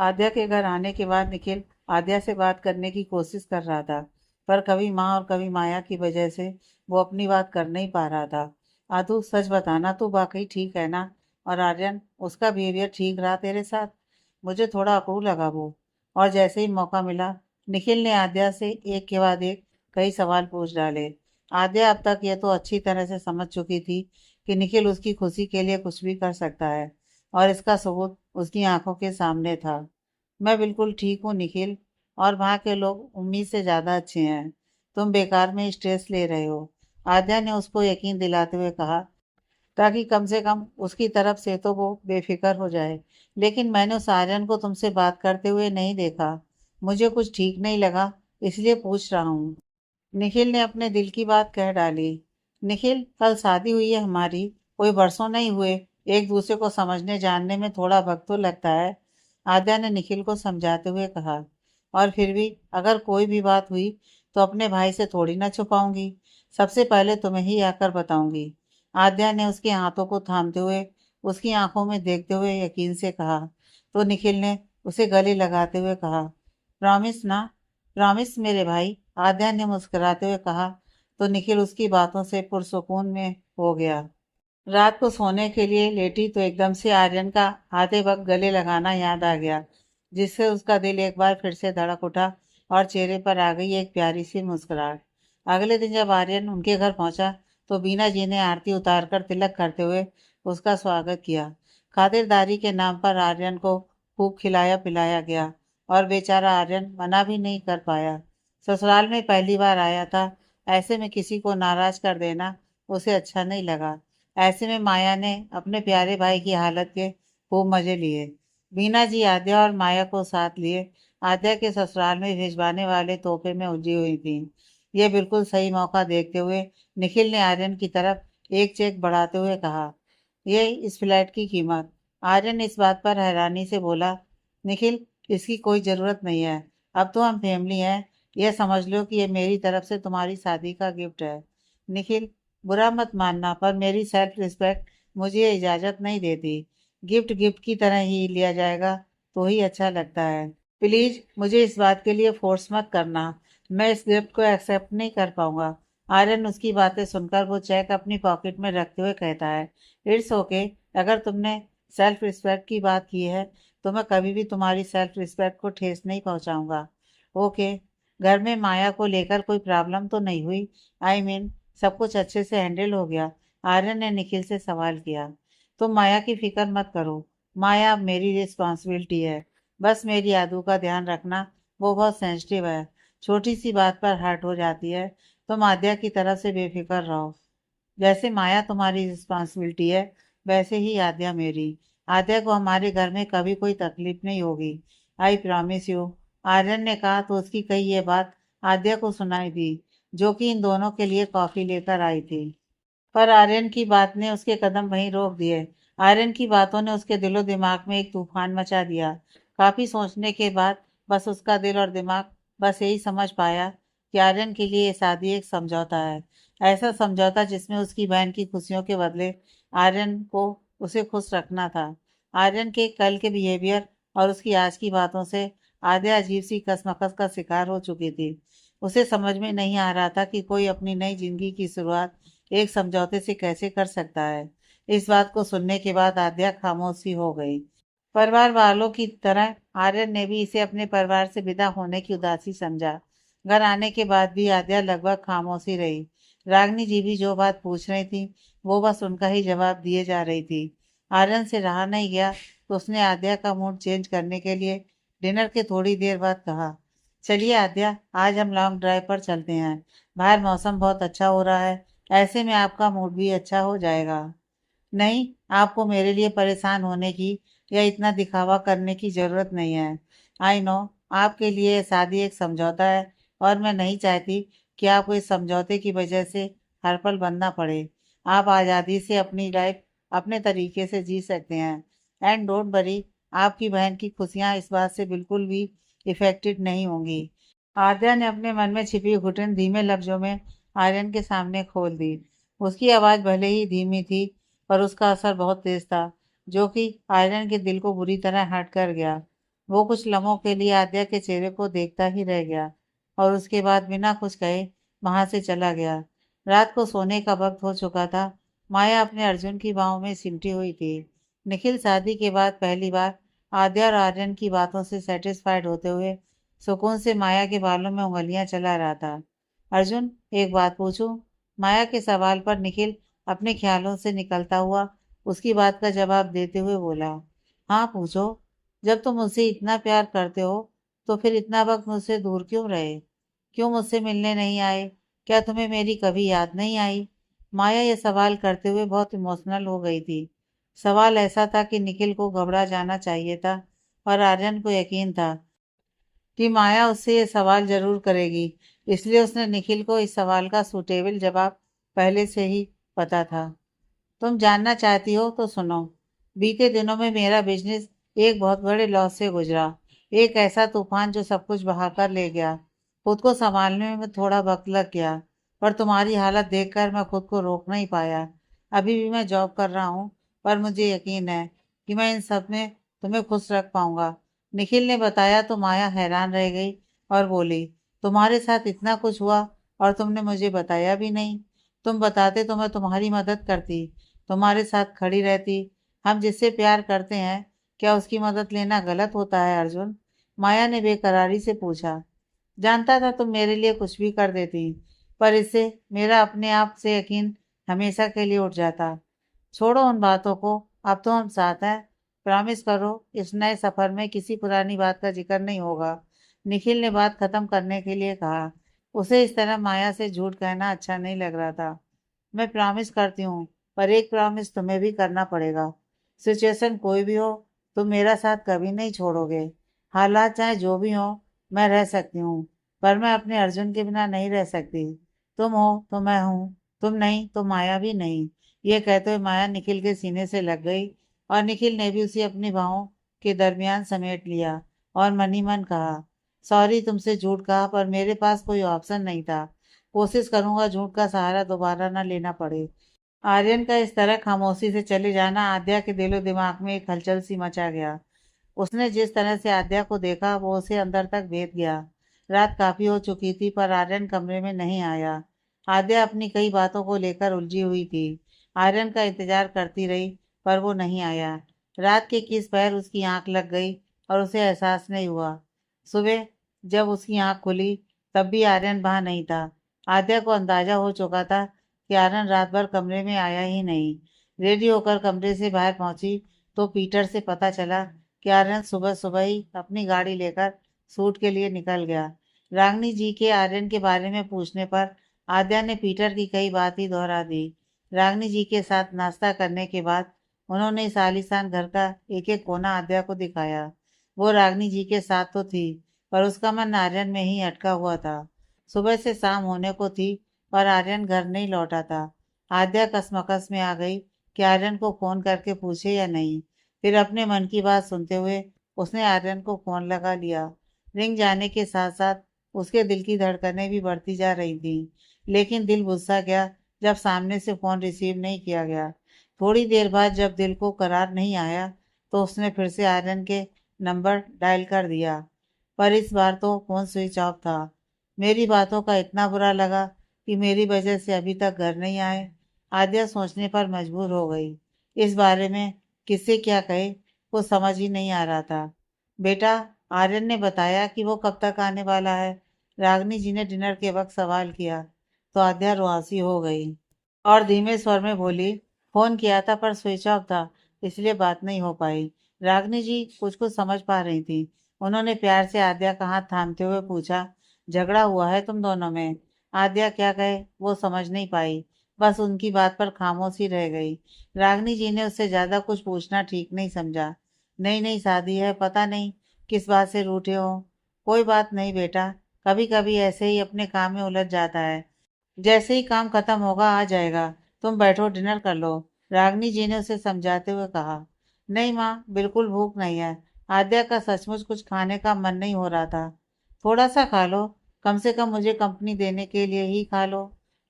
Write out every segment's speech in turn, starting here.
आद्या के घर आने के बाद निखिल आद्या से बात करने की कोशिश कर रहा था, पर कभी माँ और कभी माया की वजह से वो अपनी बात कर नहीं पा रहा था। आदू, सच बताना, तू वाकई ठीक है ना? और आर्यन, उसका बिहेवियर ठीक रहा तेरे साथ? मुझे थोड़ा अकड़ू लगा वो। और जैसे ही मौका मिला, निखिल ने आद्या से एक के बाद एक कई सवाल पूछ डाले। आद्या अब तक ये तो अच्छी तरह से समझ चुकी थी कि निखिल उसकी खुशी के लिए कुछ भी कर सकता है, और इसका सबूत उसकी आंखों के सामने था। मैं बिल्कुल ठीक हूँ निखिल, और वहाँ के लोग उम्मीद से ज़्यादा अच्छे हैं। तुम बेकार में स्ट्रेस ले रहे हो, आद्या ने उसको यकीन दिलाते हुए कहा, ताकि कम से कम उसकी तरफ से तो वो बेफिक्र हो जाए। लेकिन मैंने उस आर्यन को तुमसे बात करते हुए नहीं देखा। मुझे कुछ ठीक नहीं लगा, इसलिए पूछ रहा हूँ। निखिल ने अपने दिल की बात कह डाली। निखिल, कल शादी हुई है हमारी, कोई बरसों नहीं हुए। एक दूसरे को समझने जानने में थोड़ा वक्त तो लगता है, आद्या ने निखिल को समझाते हुए कहा। और फिर भी अगर कोई भी बात हुई तो अपने भाई से थोड़ी ना छुपाऊंगी। सबसे पहले तुम्हें ही आकर बताऊंगी, आद्या ने उसके हाथों को थामते हुए उसकी आंखों में देखते हुए यकीन से कहा। तो निखिल ने उसे गले लगाते हुए कहा, प्रॉमिस ना? प्रॉमिस मेरे भाई, आद्या ने मुस्कुराते हुए कहा। तो निखिल उसकी बातों से पुरसुकून में हो गया। रात को सोने के लिए लेटी तो एकदम से आर्यन का आते वक्त गले लगाना याद आ गया, जिससे उसका दिल एक बार फिर से धड़क उठा और चेहरे पर आ गई एक प्यारी सी मुस्कुराहट। अगले दिन जब आर्यन उनके घर पहुंचा तो बीना जी ने आरती उतारकर तिलक करते हुए उसका स्वागत किया। खातिरदारी के नाम पर आर्यन को खूब खिलाया पिलाया गया, और बेचारा आर्यन मना भी नहीं कर पाया। ससुराल में पहली बार आया था, ऐसे में किसी को नाराज कर देना उसे अच्छा नहीं लगा। ऐसे में माया ने अपने प्यारे भाई की हालत के खूब मजे लिए। बीना जी आद्या और माया को साथ लिए आद्या के ससुराल में भिजवाने वाले तोहफे में उलझी हुई थी। ये बिल्कुल सही मौका देखते हुए निखिल ने आर्यन की तरफ एक चेक बढ़ाते हुए कहा, ये इस फ्लैट की कीमत। आर्यन इस बात पर हैरानी से बोला, निखिल, इसकी कोई ज़रूरत नहीं है। अब तो हम फैमिली हैं, यह समझ लो कि ये मेरी तरफ से तुम्हारी शादी का गिफ्ट है। निखिल, बुरा मत मानना, पर मेरी सेल्फ रिस्पेक्ट मुझे ये इजाज़त नहीं देती। गिफ्ट गिफ्ट की तरह ही लिया जाएगा तो ही अच्छा लगता है। प्लीज़ मुझे इस बात के लिए फोर्स मत करना, मैं इस गिफ्ट को एक्सेप्ट नहीं कर पाऊंगा। आर्यन उसकी बातें सुनकर वो चेक अपनी पॉकेट में रखते हुए कहता है, इट्स ओके। अगर तुमने सेल्फ रिस्पेक्ट की बात की है तो मैं कभी भी तुम्हारी सेल्फ रिस्पेक्ट को ठेस नहीं पहुंचाऊंगा। ओके। घर में माया को लेकर कोई प्रॉब्लम तो नहीं हुई? आई मीन, सब कुछ अच्छे से हैंडल हो गया? आर्यन ने निखिल से सवाल किया। तुम माया की फिक्र मत करो, माया अब मेरी रिस्पॉन्सिबिलिटी है। बस मेरी आदू का ध्यान रखना, वो बहुत सेंसिटिव है, छोटी सी बात पर हर्ट हो जाती है। तुम आद्या की तरफ से बेफिक्र रहो। जैसे माया तुम्हारी रिस्पॉन्सिबिलिटी है, वैसे ही आद्या मेरी। आद्या को हमारे घर में कभी कोई तकलीफ नहीं होगी, आई प्रॉमिस यू। आर्यन ने कहा तो उसकी कही ये बात आद्या को सुनाई दी, जो कि इन दोनों के लिए कॉफी लेकर आई थी। पर आर्यन की बात ने उसके कदम वहीं रोक दिए। आर्यन की बातों ने उसके दिलो दिमाग में एक तूफान मचा दिया। काफी सोचने के बाद बस उसका दिल और दिमाग बस यही समझ पाया कि आर्यन के लिए ये शादी एक समझौता है। ऐसा समझौता जिसमें उसकी बहन की खुशियों के बदले आर्यन को उसे खुश रखना था। आर्यन के कल के बिहेवियर और उसकी आज की बातों से आद्या अजीब सी कसमकस का शिकार हो चुकी थी। उसे समझ में नहीं आ रहा था कि कोई अपनी नई जिंदगी की शुरुआत एक समझौते से कैसे कर सकता है। इस बात को सुनने के बाद आद्या खामोशी हो गई। परिवार वालों की तरह आर्यन ने भी इसे अपने परिवार से विदा होने की उदासी समझा। घर आने के बाद भी आद्या लगभग खामोशी रही। रागनी जी भी जो बात पूछ रही थी वो बस उनका ही जवाब दिए जा रही थी। आर्यन से रहा नहीं गया तो उसने आद्या का मूड चेंज करने के लिए डिनर के थोड़ी देर बाद कहा, चलिए आद्या, आज हम लॉन्ग ड्राइव पर चलते हैं। बाहर मौसम बहुत अच्छा हो रहा है, ऐसे में आपका मूड भी अच्छा हो जाएगा। नहीं, आपको मेरे लिए परेशान होने की या इतना दिखावा करने की ज़रूरत नहीं है। आई नो, आपके लिए ये शादी एक समझौता है, और मैं नहीं चाहती कि आपको इस समझौते की वजह से हर पल बनना पड़े। आप आज़ादी से अपनी लाइफ अपने तरीके से जी सकते हैं। एंड डोंट वरी, आपकी बहन की खुशियाँ इस बात से बिल्कुल भी इफेक्टेड नहीं होंगी। आद्या ने अपने मन में छिपी घुटन धीमे लफ्जों में आर्यन के सामने खोल दी। उसकी आवाज़ भले ही धीमी थी, पर उसका असर बहुत तेज था, जो कि आयरन के दिल को बुरी तरह हर्ट कर गया। वो कुछ लम्हों के लिए आद्या के चेहरे को देखता ही रह गया और उसके बाद बिना कुछ कहे वहां से चला गया। रात को सोने का वक्त हो चुका था। माया अपने अर्जुन की बाहों में सिमटी हुई थी। निखिल शादी के बाद पहली बार आद्या और आर्यन की बातों से सेटिस्फाइड होते हुए सुकून से माया के बालों में उंगलियां चला रहा था। अर्जुन, एक बात पूछूं? माया के सवाल पर निखिल अपने ख्यालों से निकलता हुआ उसकी बात का जवाब देते हुए बोला, हाँ पूछो। जब तुम मुझसे इतना प्यार करते हो तो फिर इतना वक्त मुझसे दूर क्यों रहे? क्यों मुझसे मिलने नहीं आए? क्या तुम्हें मेरी कभी याद नहीं आई? माया ये सवाल करते हुए बहुत इमोशनल हो गई थी। सवाल ऐसा था कि निखिल को घबरा जाना चाहिए था और आर्यन को यकीन था कि माया उससे ये सवाल जरूर करेगी। इसलिए उसने निखिल को इस सवाल का सूटेबल जवाब पहले से ही पता था। तुम जानना चाहती हो तो सुनो। बीते दिनों में मेरा बिजनेस एक बहुत बड़े लॉस से गुजरा। एक ऐसा तूफान जो सब कुछ बहाकर ले गया। खुद को संभालने में थोड़ा वक्त लग गया, पर तुम्हारी हालत देखकर मैं खुद को रोक नहीं पाया। अभी भी मैं जॉब कर रहा हूँ, पर मुझे यकीन है कि मैं इन सब में तुम्हें खुश रख पाऊंगा। निखिल ने बताया तो माया हैरान रह गई और बोली, तुम्हारे साथ इतना कुछ हुआ और तुमने मुझे बताया भी नहीं। तुम बताते तो मैं तुम्हारी मदद करती, तुम्हारे साथ खड़ी रहती। हम जिससे प्यार करते हैं, क्या उसकी मदद लेना गलत होता है अर्जुन? माया ने बेकरारी से पूछा। जानता था तुम मेरे लिए कुछ भी कर देती, पर इससे मेरा अपने आप से यकीन हमेशा के लिए उठ जाता। छोड़ो उन बातों को, अब तो हम साथ हैं। प्रॉमिस करो इस नए सफर में किसी पुरानी बात का जिक्र नहीं होगा। निखिल ने बात खत्म करने के लिए कहा। उसे इस तरह माया से झूठ कहना अच्छा नहीं लग रहा था। मैं प्रॉमिस करती हूँ, पर एक प्रॉमिस तुम्हें भी करना पड़ेगा। सिचुएशन कोई भी हो, तुम मेरा साथ कभी नहीं छोड़ोगे। हालात चाहे जो भी हो, मैं रह सकती हूँ, पर मैं अपने अर्जुन के बिना नहीं रह सकती। तुम हो तो मैं हूँ, तुम नहीं तो माया भी नहीं। ये कहते हुए माया निखिल के सीने से लग गई और निखिल ने भी उसे अपनी बाहों के दरमियान समेट लिया और मन ही मन कहा, सॉरी तुमसे झूठ कहा, पर मेरे पास कोई ऑप्शन नहीं था। कोशिश करूंगा झूठ का सहारा दोबारा न लेना पड़े। आर्यन का इस तरह खामोशी से चले जाना आद्या के दिलो दिमाग में एक हलचल सी मचा गया। उसने जिस तरह से आद्या को देखा वो उसे अंदर तक भेद गया। रात काफी हो चुकी थी पर आर्यन कमरे में नहीं आया। आद्या अपनी कई बातों को लेकर उलझी हुई थी। आर्यन का इंतजार करती रही, पर वो नहीं आया। रात के किस पहर उसकी आंख लग गई और उसे एहसास नहीं हुआ। सुबह जब उसकी आंख खुली, तब भी आर्यन वहां नहीं था। आद्या को अंदाजा हो चुका था कि आर्यन रात भर कमरे में आया ही नहीं। रेडी होकर कमरे से बाहर पहुंची तो पीटर से पता चला कि आर्यन सुबह सुबह ही अपनी गाड़ी लेकर सूट के लिए निकल गया। रागनी जी के आर्यन के बारे में पूछने पर आद्या ने पीटर की कई बात ही दोहरा दी। रागनी जी के साथ नाश्ता करने के बाद उन्होंने इस आलीशान घर का एक एक कोना आद्या को दिखाया। वो रागनी जी के साथ तो थी, पर उसका मन आर्यन में ही अटका हुआ था। सुबह से शाम होने को थी, पर आर्यन घर नहीं लौटा था। आद्या कसमकस में आ गई कि आर्यन को फोन करके पूछे या नहीं। फिर अपने मन की बात सुनते हुए उसने आर्यन को फोन लगा लिया। रिंग जाने के साथ साथ उसके दिल की धड़कनें भी बढ़ती जा रही थी, लेकिन दिल गुस्सा गया जब सामने से फोन रिसीव नहीं किया गया। थोड़ी देर बाद जब दिल को करार नहीं आया तो उसने फिर से आर्यन के नंबर डायल कर दिया, पर इस बार तो फोन स्विच ऑफ था। मेरी बातों का इतना बुरा लगा कि मेरी वजह से अभी तक घर नहीं आए। आद्या सोचने पर मजबूर हो गई। इस बारे में किससे क्या कहे, वो समझ ही नहीं आ रहा था। बेटा, आर्यन ने बताया कि वो कब तक आने वाला है? रागनी जी ने डिनर के वक्त सवाल किया तो आद्या रुआंसी हो गई और धीमे स्वर में बोली, फोन किया था पर स्विच ऑफ था, इसलिए बात नहीं हो पाई। रागनी जी कुछ कुछ समझ पा रही थी। उन्होंने प्यार से आद्या का हाथ थामते हुए पूछा, झगड़ा हुआ है तुम दोनों में? आद्या क्या कहे वो समझ नहीं पाई, बस उनकी बात पर खामोशी रह गई। रागनी जी ने उससे ज्यादा कुछ पूछना ठीक नहीं समझा। नई नई शादी है, पता नहीं किस बात से रूठे हो। कोई बात नहीं बेटा, कभी कभी ऐसे ही अपने काम में उलझ जाता है। जैसे ही काम खत्म होगा आ जाएगा। तुम बैठो डिनर कर लो, रागनी जी ने उसे समझाते हुए कहा। नहीं माँ, बिल्कुल भूख नहीं है। आद्या का सचमुच कुछ खाने का मन नहीं हो रहा था। थोड़ा सा खा लो, कम से कम मुझे कंपनी देने के लिए ही खा लो,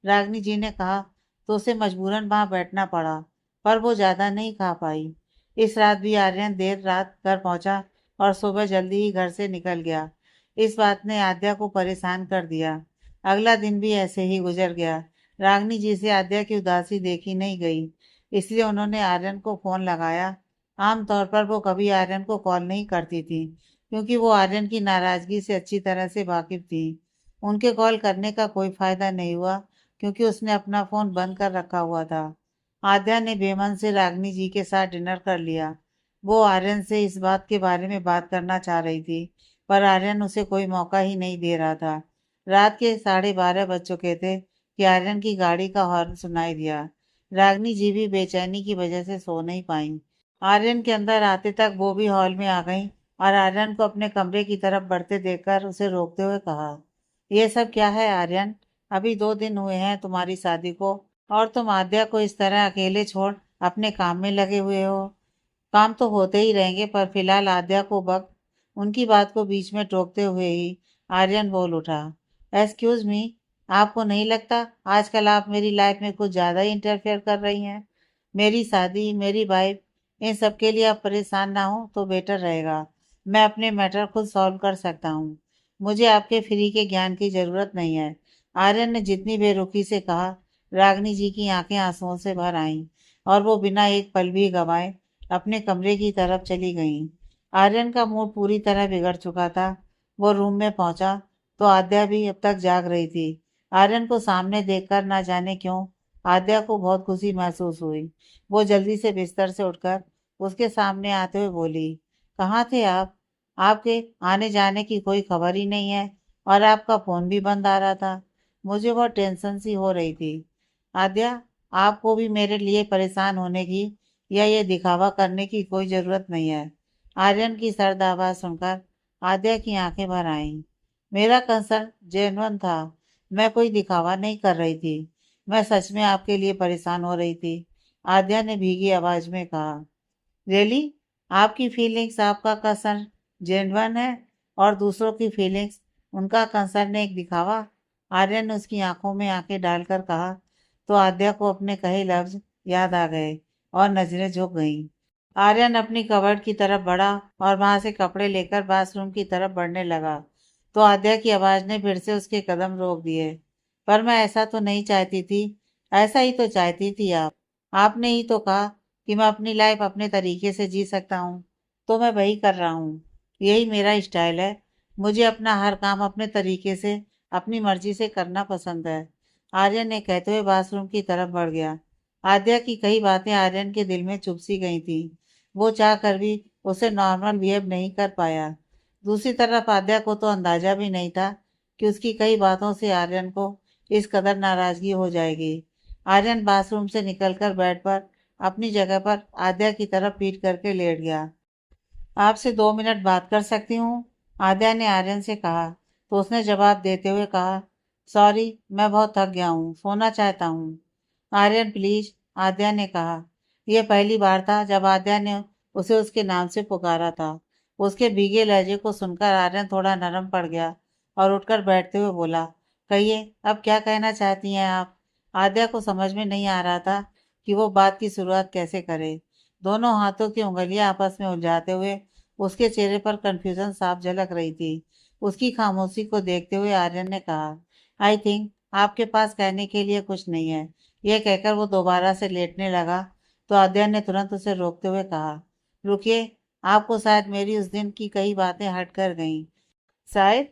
रागनी जी ने कहा तो उसे मजबूरन वहां बैठना पड़ा, पर वो ज्यादा नहीं खा पाई। इस रात भी आर्यन देर रात घर पहुंचा और सुबह जल्दी ही घर से निकल गया। इस बात ने आद्या को परेशान कर दिया। अगला दिन भी ऐसे ही गुजर गया। रागनी जी से आद्या की उदासी देखी नहीं गई, इसलिए उन्होंने आर्यन को फोन लगाया। आमतौर पर वो कभी आर्यन को कॉल नहीं करती थी, क्योंकि वो आर्यन की नाराजगी से अच्छी तरह से वाकिफ थी। उनके कॉल करने का कोई फायदा नहीं हुआ, क्योंकि उसने अपना फोन बंद कर रखा हुआ था। आद्या ने बेमन से रागनी जी के साथ डिनर कर लिया। वो आर्यन से इस बात के बारे में बात करना चाह रही थी, पर आर्यन उसे कोई मौका ही नहीं दे रहा था। रात के 12:30 बज चुके थे कि आर्यन की गाड़ी का हॉर्न सुनाई दिया। रागनी जी भी बेचैनी की वजह से सो नहीं पाई। आर्यन के अंदर आते तक वो भी हॉल में आ गई और आर्यन को अपने कमरे की तरफ बढ़ते देखकर उसे रोकते हुए कहा, ये सब क्या है आर्यन? अभी 2 दिन हुए हैं तुम्हारी शादी को, और तुम आद्या को इस तरह अकेले छोड़ अपने काम में लगे हुए हो। काम तो होते ही रहेंगे, पर फिलहाल आद्या को वक्त। उनकी बात को बीच में टोकते हुए ही आर्यन बोल उठा, एक्सक्यूज मी, आपको नहीं लगता आजकल आप मेरी लाइफ में कुछ ज़्यादा ही इंटरफेयर कर रही हैं? मेरी शादी, मेरी वाइफ, इन सब के लिए आप परेशान ना हो तो बेटर रहेगा। मैं अपने मैटर खुद सॉल्व कर सकता हूँ। मुझे आपके फ्री के ज्ञान की ज़रूरत नहीं है। आर्यन ने जितनी बेरुखी से कहा, रागनी जी की आंखें आंसुओं से भर आईं और वो बिना एक पल भी गंवाए अपने कमरे की तरफ चली गईं। आर्यन का मूड पूरी तरह बिगड़ चुका था। वो रूम में पहुंचा तो आद्या भी अब तक जाग रही थी। आर्यन को सामने देखकर ना जाने क्यों आद्या को बहुत खुशी महसूस हुई। वो जल्दी से बिस्तर से उठकर उसके सामने आते हुए बोली, कहाँ थे आप? आपके आने जाने की कोई खबर ही नहीं है, और आपका फोन भी बंद आ रहा था। मुझे बहुत टेंशन सी हो रही थी। आद्या, आपको भी मेरे लिए परेशान होने की या ये दिखावा करने की कोई जरूरत नहीं है। आर्यन की सर्द आवाज सुनकर आद्या की आंखें भर आईं। मेरा कंसर्न जेन्युइन था। मैं कोई दिखावा नहीं कर रही थी। मैं सच में आपके लिए परेशान हो रही थी। आद्या ने भीगी आवाज में कहा, रियली? आपकी फीलिंग्स, आपका कंसर्न जेन्युइन है, और दूसरों की फीलिंग्स, उनका कंसर्न एक दिखावा? आर्यन ने उसकी आंखों में आंखें डालकर कहा, तो आद्या को अपने कहे लफ्ज याद आ गए और नजरें झुक गईं। आर्यन अपनी कबर्ड की तरफ बढ़ा और वहां से कपड़े लेकर बाथरूम की तरफ बढ़ने लगा, तो आद्या की आवाज ने फिर से उसके कदम रोक दिए। पर मैं ऐसा तो नहीं चाहती थी। ऐसा ही तो चाहती थी आप। आपने ही तो कहा कि मैं अपनी लाइफ अपने तरीके से जी सकता हूँ, तो मैं वही कर रहा हूँ। यही मेरा स्टाइल है। मुझे अपना हर काम अपने तरीके से, अपनी मर्जी से करना पसंद है। आर्यन ने कहते हुए बाथरूम की तरफ बढ़ गया। आद्या की कई बातें आर्यन के दिल में चुभ सी गई थी। वो चाह कर भी उसे नॉर्मल बिहेव नहीं कर पाया। दूसरी तरफ आद्या को तो अंदाजा भी नहीं था कि उसकी कई बातों से आर्यन को इस कदर नाराजगी हो जाएगी। आर्यन बाथरूम से निकलकर बेड पर अपनी जगह पर आद्या की तरफ पीठ करके लेट गया। आपसे 2 मिनट बात कर सकती हूँ? आद्या ने आर्यन से कहा, तो उसने जवाब देते हुए कहा, सॉरी, मैं बहुत थक गया हूँ, सोना चाहता हूँ। आर्यन प्लीज, आद्या ने कहा। यह पहली बार था जब आद्या ने उसे उसके नाम से पुकारा था। उसके भीगे लहजे को सुनकर आर्यन थोड़ा नरम पड़ गया और उठकर बैठते हुए बोला, कहिए, अब क्या कहना चाहती हैं आप? आद्या को समझ में नहीं आ रहा था कि वो बात की शुरुआत कैसे करे। दोनों हाथों की उंगलियां आपस में उलझाते हुए उसके चेहरे पर कंफ्यूजन साफ झलक रही थी। उसकी खामोशी को देखते हुए आर्यन ने कहा, आई थिंक आपके पास कहने के लिए कुछ नहीं है। यह कहकर वो दोबारा से लेटने लगा, तो आद्या ने तुरंत उसे रोकते हुए कहा, रुकिए, आपको शायद मेरी उस दिन की कई बातें हर्ट कर गईं। शायद?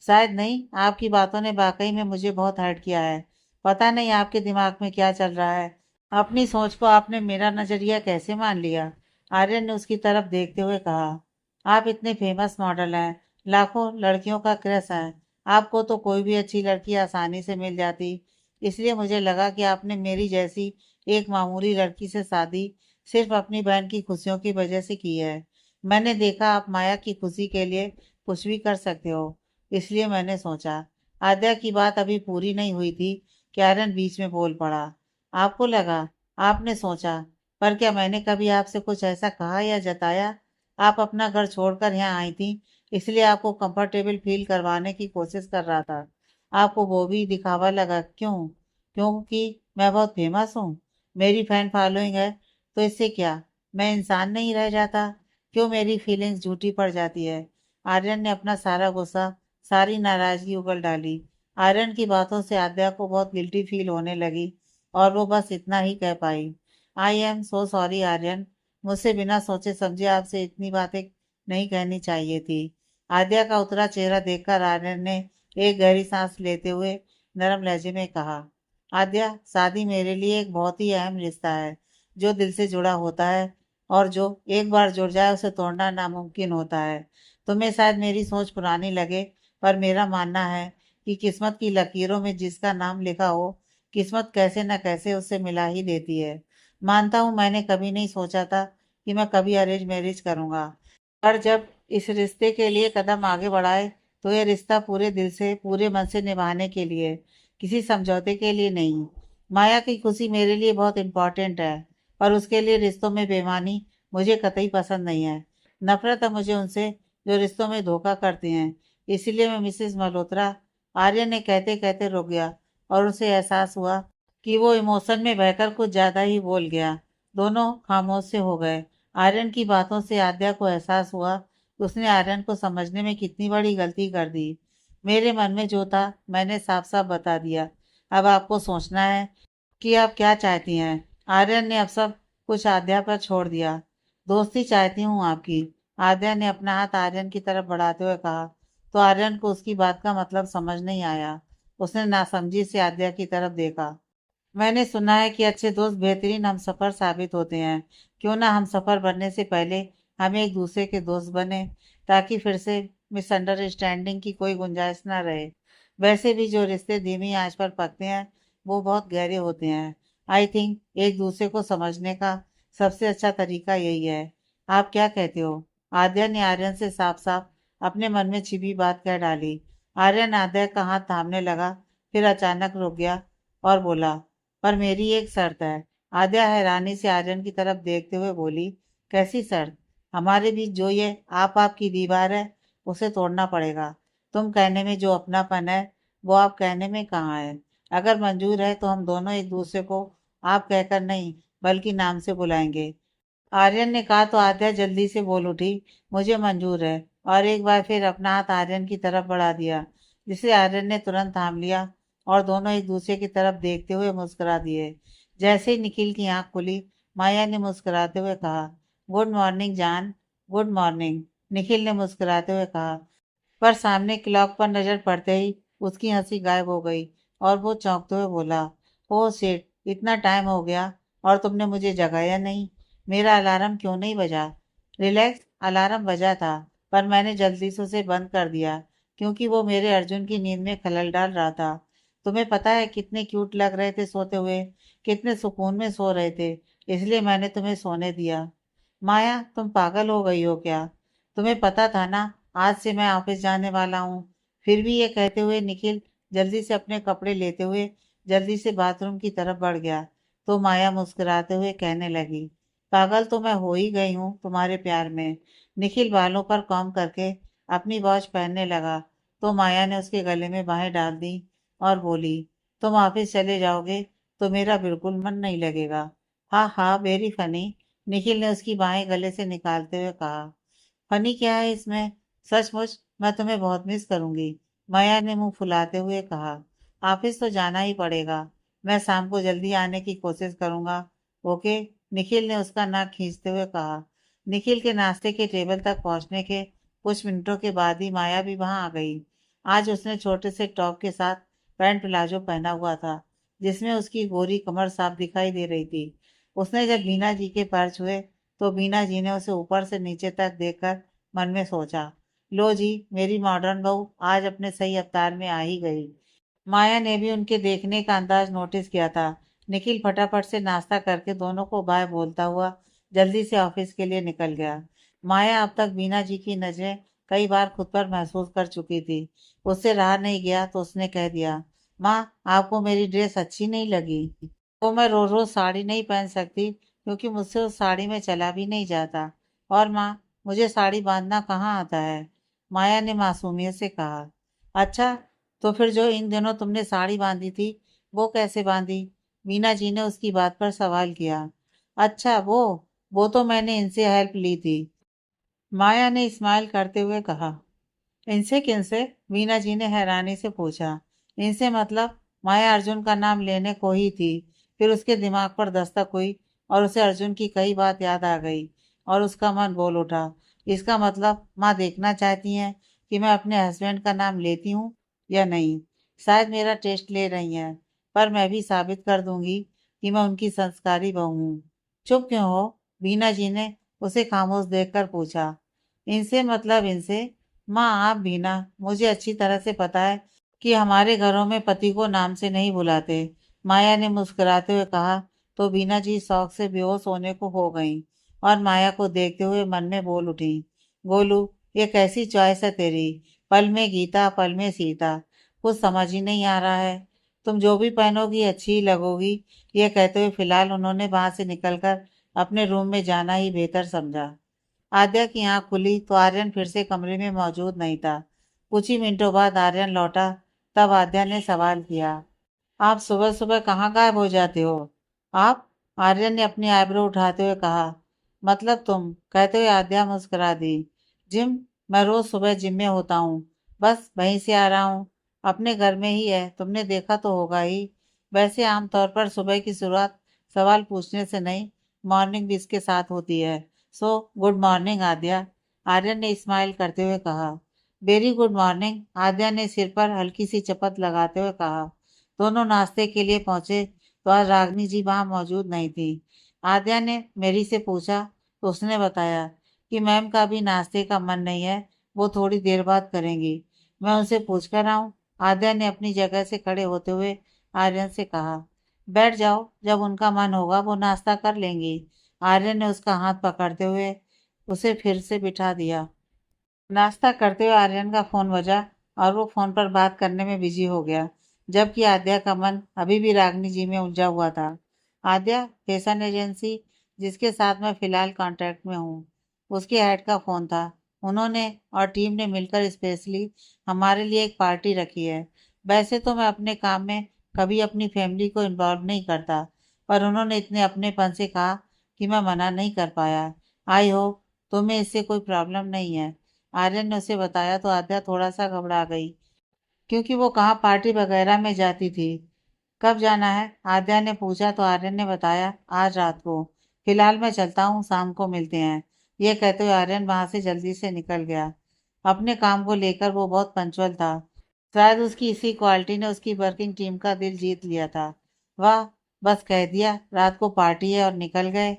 शायद नहीं, आपकी बातों ने वाकई में मुझे बहुत हर्ट किया है। पता नहीं आपके दिमाग में क्या चल रहा है। अपनी सोच को आपने मेरा नजरिया कैसे मान लिया? आर्यन ने उसकी तरफ देखते हुए कहा, आप इतने फेमस मॉडल हैं, लाखों लड़कियों का क्रश है। आपको तो कोई भी अच्छी लड़की आसानी से मिल जाती। इसलिए मुझे लगा कि आपने मेरी जैसी एक मामूली लड़की से शादी सिर्फ अपनी बहन की खुशियों की वजह से की है। मैंने देखा आप माया की खुशी के लिए कुछ भी कर सकते हो, इसलिए मैंने सोचा। आद्या की बात अभी पूरी नहीं हुई थी कि आर्यन बीच में बोल पड़ा, आपको लगा, आपने सोचा, पर क्या मैंने कभी आपसे कुछ ऐसा कहा या जताया? आप अपना घर छोड़कर यहाँ आई थी, इसलिए आपको कंफर्टेबल फील करवाने की कोशिश कर रहा था। आपको वो भी दिखावा लगा, क्यों? क्योंकि मैं बहुत फेमस हूँ, मेरी फैन फॉलोइंग है, तो इससे क्या, मैं इंसान नहीं रह जाता? क्यों मेरी फीलिंग्स झूठी पड़ जाती है। आर्यन ने अपना सारा गुस्सा, सारी नाराजगी उगल डाली। आर्यन की बातों से आद्या को बहुत गिल्टी फील होने लगी और वो बस इतना ही कह पाई, I am so sorry Aryan, मुझसे बिना सोचे समझे आपसे इतनी बातें नहीं कहनी चाहिए थी। आद्या का उतरा चेहरा देखकर आर्यन ने एक गहरी सांस लेते हुए नरम लहजे में कहा, आद्या, शादी मेरे लिए एक बहुत ही अहम रिश्ता है, जो दिल से जुड़ा होता है और जो एक बार जुड़ जाए उसे तोड़ना नामुमकिन होता है। तुम्हें शायद मेरी सोच पुरानी लगे, पर मेरा मानना है कि किस्मत की लकीरों में जिसका नाम लिखा हो, किस्मत कैसे न कैसे उससे मिला ही देती है। मानता हूँ मैंने कभी नहीं सोचा था कि मैं कभी अरेंज मैरिज करूँगा, पर जब इस रिश्ते के लिए कदम आगे बढ़ाए तो ये रिश्ता पूरे दिल से पूरे मन से निभाने के लिए, किसी समझौते के लिए नहीं। माया की खुशी मेरे लिए बहुत इम्पोर्टेंट है, पर उसके लिए रिश्तों में बेईमानी मुझे कतई पसंद नहीं है। नफरत है मुझे उनसे जो रिश्तों में धोखा करते हैं। इसीलिए मैं मिसेस मल्होत्रा, आर्यन ने कहते कहते रुक गया और उसे एहसास हुआ कि वो इमोशन में बहकर कुछ ज्यादा ही बोल गया। दोनों खामोश से हो गए। आर्यन की बातों से आद्या को एहसास हुआ कि उसने आर्यन को समझने में कितनी बड़ी गलती कर दी। मेरे मन में जो था मैंने साफ साफ बता दिया। अब आपको सोचना है कि आप क्या चाहती हैं। आर्यन ने अब सब कुछ आद्या पर छोड़ दिया। दोस्ती चाहती हूँ आपकी, आद्या ने अपना हाथ आर्यन की तरफ बढ़ाते हुए कहा। तो आर्यन को उसकी बात का मतलब समझ नहीं आया। उसने नासमझी से आद्या की तरफ देखा। मैंने सुना है कि अच्छे दोस्त बेहतरीन हमसफर साबित होते हैं। क्यों ना हमसफर बनने से पहले हम एक दूसरे के दोस्त बने, ताकि फिर से मिसअंडरस्टैंडिंग की कोई गुंजाइश ना रहे। वैसे भी जो रिश्ते धीमी आंच पर पकते हैं वो बहुत गहरे होते हैं। आई थिंक एक दूसरे को समझने का सबसे अच्छा तरीका यही है। आप क्या कहते हो। आद्या ने आर्यन से साफ साफ अपने मन में छिपी बात कह डाली। आर्यन आद्या का हाथ थामने लगा, फिर अचानक रुक गया और बोला, पर मेरी एक शर्त है। आद्या हैरानी से आर्यन की तरफ देखते हुए बोली, कैसी शर्त। हमारे बीच जो ये आप की दीवार है उसे तोड़ना पड़ेगा। तुम कहने में जो अपनापन है वो आप कहने में कहाँ है। अगर मंजूर है तो हम दोनों एक दूसरे को आप कहकर नहीं बल्कि नाम से बुलाएंगे। आर्यन ने कहा तो आद्या जल्दी से बोल उठी, मुझे मंजूर है, और एक बार फिर अपना हाथ आर्यन की तरफ बढ़ा दिया, जिसे आर्यन ने तुरंत थाम लिया और दोनों एक दूसरे की तरफ देखते हुए मुस्कुरा दिए। जैसे ही निखिल की आंख खुली, माया ने मुस्कुराते हुए कहा, गुड मॉर्निंग जान। गुड मॉर्निंग, निखिल ने मुस्कुराते हुए कहा, पर सामने क्लॉक पर नजर पड़ते ही उसकी हंसी गायब हो गई और वो चौंकते हुए बोला, ओह शिट, इतना टाइम हो गया और तुमने मुझे जगाया नहीं। मेरा अलार्म क्यों नहीं बजा। रिलैक्स, अलार्म बजा था, पर मैंने जल्दी से उसे बंद कर दिया क्योंकि वो मेरे अर्जुन की नींद में खलल डाल रहा था। तुम्हें पता है कितने क्यूट लग रहे थे सोते हुए, कितने सुकून में सो रहे थे, इसलिए मैंने तुम्हें सोने दिया। माया, तुम पागल हो गई हो क्या। तुम्हें पता था ना आज से मैं ऑफिस जाने वाला हूँ। फिर भी ये कहते हुए निखिल जल्दी से अपने कपड़े लेते हुए जल्दी से बाथरूम की तरफ बढ़ गया। तो माया मुस्कुराते हुए कहने लगी, पागल तो मैं हो ही गई हूँ तुम्हारे प्यार में। निखिल बालों पर कॉम करके अपनी वॉच पहनने लगा, तो माया ने उसके गले में बाहें डाल दी और बोली, तुम ऑफिस चले जाओगे तो मेरा बिल्कुल मन नहीं लगेगा। हाँ हाँ, वेरी फनी, निखिल ने उसकी बाहें गले से निकालते हुए कहा। फनी क्या है इसमें, सचमुच मैं तुम्हें बहुत मिस करूंगी, माया ने मुंह फुलाते हुए कहा। ऑफिस तो जाना ही पड़ेगा, मैं शाम को जल्दी आने की कोशिश करूंगा। ओके, निखिल ने उसका नाक खींचते हुए कहा। निखिल के नाश्ते के टेबल तक पहुंचने के कुछ मिनटों के बाद ही माया भी वहां आ गई। आज उसने छोटे से टॉप के साथ पैंट प्लाजो पहना हुआ था, जिसमें उसकी गोरी कमर साफ दिखाई दे रही थी। उसने जब बीना जी के पैर छुए तो बीना जी ने उसे ऊपर से नीचे तक देखकर मन में सोचा, लो जी, मेरी मॉडर्न बहू आज अपने सही अवतार में आ ही गई। माया ने भी उनके देखने का अंदाज नोटिस किया था। निखिल फटाफट से नाश्ता करके दोनों को बाय बोलता हुआ जल्दी से ऑफिस के लिए निकल गया। माया अब तक बीना जी की नजरें कई बार खुद पर महसूस कर चुकी थी। उससे रहा नहीं गया तो उसने कह दिया, माँ, आपको मेरी ड्रेस अच्छी नहीं लगी। तो मैं रोज रोज साड़ी नहीं पहन सकती क्योंकि मुझसे उस साड़ी में चला भी नहीं जाता। और माँ, मुझे साड़ी बांधना कहाँ आता है, माया ने मासूमियत से कहा। अच्छा, तो फिर जो इन दिनों तुमने साड़ी बांधी थी वो कैसे बांधी, मीना जी ने उसकी बात पर सवाल किया। अच्छा, वो तो मैंने इनसे हेल्प ली थी। माया ने स्माइल करते हुए कहा। इनसे किनसे? वीना जी ने हैरानी से पूछा। इनसे मतलब? माया अर्जुन का नाम लेने को ही थी, फिर उसके दिमाग पर दस्तक हुई और उसे अर्जुन की कई बात याद आ गई और उसका मन बोल उठा। इसका मतलब माँ देखना चाहती हैं कि मैं अपने हस्बैंड का नाम लेती हूँ या नहीं। शायद मेरा टेस्ट ले रही हैं, पर मैं भी साबित कर दूंगी कि मैं उनकी संस्कारी बहू हूँ। चुप क्यों हो? वीना जी ने उसे खामोश देखकर पूछा। इनसे मतलब इनसे? माँ आप भी ना, मुझे अच्छी तरह से पता है कि हमारे घरों में पति को नाम से नहीं बुलाते। माया ने मुस्कुराते हुए कहा। तो बीना जी शौक से बेहोश होने को हो गईं और माया को देखते हुए मन में बोल उठी। गोलू, ये कैसी चॉइस है तेरी? पल में गीता पल में सीता, कुछ समझ ही नहीं आ रहा है। तुम जो भी पहनोगी अच्छी ही लगोगी। ये कहते हुए फिलहाल उन्होंने वहां से निकलकर अपने रूम में जाना ही बेहतर समझा। आद्या की आंख खुली तो आर्यन फिर से कमरे में मौजूद नहीं था। कुछ ही मिनटों बाद आर्यन लौटा। तब आद्या ने सवाल किया। आप सुबह सुबह कहाँ गायब हो जाते हो? आप? आर्यन ने अपनी आईब्रो उठाते हुए कहा। मतलब तुम? कहते हुए आद्या मुस्कुरा दी। जिम? मैं रोज सुबह जिम में होता हूँ, बस वहीं से आ रहा हूँ। अपने घर में ही है, तुमने देखा तो होगा ही। वैसे आमतौर पर सुबह की शुरुआत सवाल पूछने से नहीं, मॉर्निंग विश के साथ होती है। सो गुड मॉर्निंग आद्या, आर्यन ने स्माइल करते हुए कहा। वेरी गुड मॉर्निंग, आद्या ने सिर पर हल्की सी चपत लगाते हुए कहा। दोनों नाश्ते के लिए पहुंचे तो आज रागनी जी वहां मौजूद नहीं थी। आद्या ने मेरी से पूछा तो उसने बताया कि मैम का भी नाश्ते का मन नहीं है, वो थोड़ी देर बाद करेंगी। मैं उनसे पूछ कर आऊं? आद्या ने अपनी जगह से खड़े होते हुए आर्यन से कहा। बैठ जाओ, जब उनका मन होगा वो नाश्ता कर लेंगी। आर्यन ने उसका हाथ पकड़ते हुए उसे फिर से बिठा दिया। नाश्ता करते हुए आर्यन का फोन बजा और वो फोन पर बात करने में बिजी हो गया, जबकि आद्या का मन अभी भी रागनी जी में उलझा हुआ था। आद्या, फैशन एजेंसी जिसके साथ मैं फिलहाल कांटेक्ट में हूँ, उसके हेड का फोन था। उन्होंने और टीम ने मिलकर स्पेशली हमारे लिए एक पार्टी रखी है। वैसे तो मैं अपने काम में कभी अपनी फैमिली को इन्वॉल्व नहीं करता, पर उन्होंने इतने अपनेपन से कहा कि मैं मना नहीं कर पाया। आई होप तुम्हें इससे कोई प्रॉब्लम नहीं है। आर्यन ने उसे बताया तो आद्या थोड़ा सा घबरा गई, क्योंकि वो कहाँ पार्टी वगैरह में जाती थी। कब जाना है? आद्या ने पूछा तो आर्यन ने बताया, आज रात को। फिलहाल मैं चलता हूँ, शाम को मिलते हैं। ये कहते हुए आर्यन वहां से जल्दी से निकल गया। अपने काम को लेकर वो बहुत पंचुअल था। शायद उसकी इसी क्वालिटी ने उसकी वर्किंग टीम का दिल जीत लिया था। वाह, बस कह दिया रात को पार्टी है और निकल गए।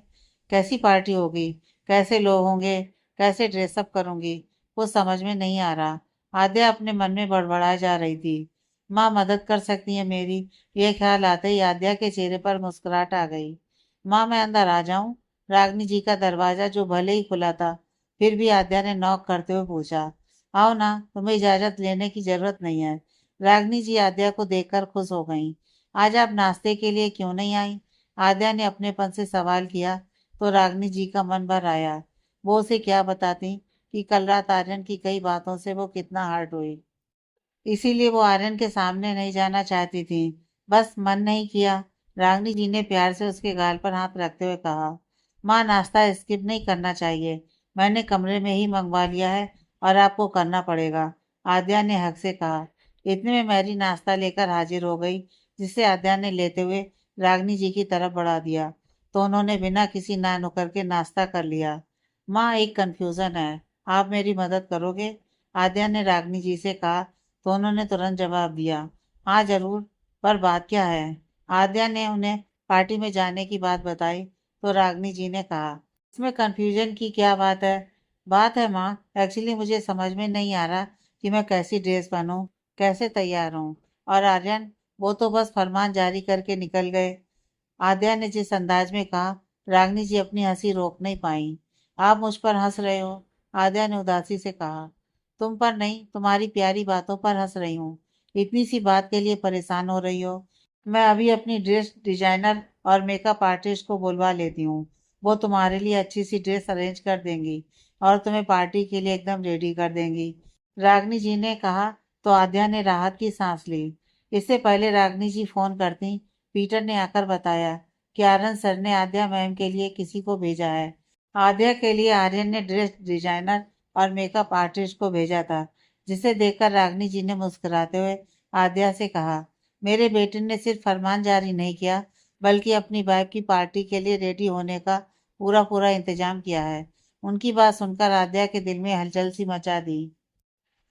कैसी पार्टी होगी? कैसे लोग होंगे? कैसे ड्रेसअप करूंगी? वो समझ में नहीं आ रहा। आद्या अपने मन में बड़बड़ाए जा रही थी। माँ मदद कर सकती है मेरी। ये ख्याल आते ही आद्या के चेहरे पर मुस्कुराहट आ गई। माँ मैं अंदर आ जाऊं? रागनी जी का दरवाजा जो भले ही खुला था, फिर भी आद्या ने नॉक करते हुए पूछा। आओ ना, तुम्हें इजाजत लेने की जरूरत नहीं है। रागनी जी आद्या को देखकर खुश हो गईं। आज आप नाश्ते के लिए क्यों नहीं आई? आद्या ने अपनेपन से सवाल किया तो रागनी जी का मन भर आया। वो उसे क्या बताती कि कल रात आर्यन की कई बातों से वो कितना हर्ट हुई। इसीलिए वो आर्यन के सामने नहीं जाना चाहती थी। बस मन नहीं किया। रागनी जी ने प्यार से उसके गाल पर हाथ रखते हुए कहा। माँ नाश्ता स्किप नहीं करना चाहिए, मैंने कमरे में ही मंगवा लिया है और आपको करना पड़ेगा। आद्या ने हक से कहा। इतने में मैरी नाश्ता लेकर हाजिर हो गई, जिसे आद्या ने लेते हुए रागनी जी की तरफ बढ़ा दिया तो उन्होंने बिना किसी ना नुकर के नाश्ता कर लिया। माँ एक कंफ्यूजन है, आप मेरी मदद करोगे? आद्या ने रागनी जी से कहा तो उन्होंने तुरंत जवाब दिया। हाँ जरूर, पर बात क्या है? आद्या ने उन्हें पार्टी में जाने की बात बताई तो रागनी जी ने कहा। इसमें कंफ्यूजन की क्या बात है? बात है माँ, एक्चुअली मुझे समझ में नहीं आ रहा कि मैं कैसी ड्रेस पहनूं, कैसे तैयार हूँ। और आर्यन, वो तो बस फरमान जारी करके निकल गए। आद्या ने जिस अंदाज में कहा, रागनी जी अपनी हंसी रोक नहीं पाई। आप मुझ पर हंस रहे हो? आद्या ने उदासी से कहा। तुम पर नहीं, तुम्हारी प्यारी बातों पर हंस रही हूँ। इतनी सी बात के लिए परेशान हो रही हो? मैं अभी अपनी ड्रेस डिजाइनर और मेकअप आर्टिस्ट को बुलवा लेती हूँ। वो तुम्हारे लिए अच्छी सी ड्रेस अरेंज कर देंगी और तुम्हें पार्टी के लिए एकदम रेडी कर देंगी। रागनी जी ने कहा तो आद्या ने राहत की सांस ली। इससे पहले रागनी जी फोन करती, पीटर ने आकर बताया कि आनंद सर ने आद्या मैम के लिए किसी को भेजा है। आद्या के लिए आर्यन ने ड्रेस डिजाइनर और मेकअप आर्टिस्ट को भेजा था, जिसे देखकर रागनी जी ने मुस्कुराते हुए आद्या से कहा, मेरे बेटे ने सिर्फ फरमान जारी नहीं किया, बल्कि अपनी वाइफ की पार्टी के लिए रेडी होने का पूरा पूरा इंतजाम किया है। उनकी बात सुनकर आद्या के दिल में हलचल सी मचा दी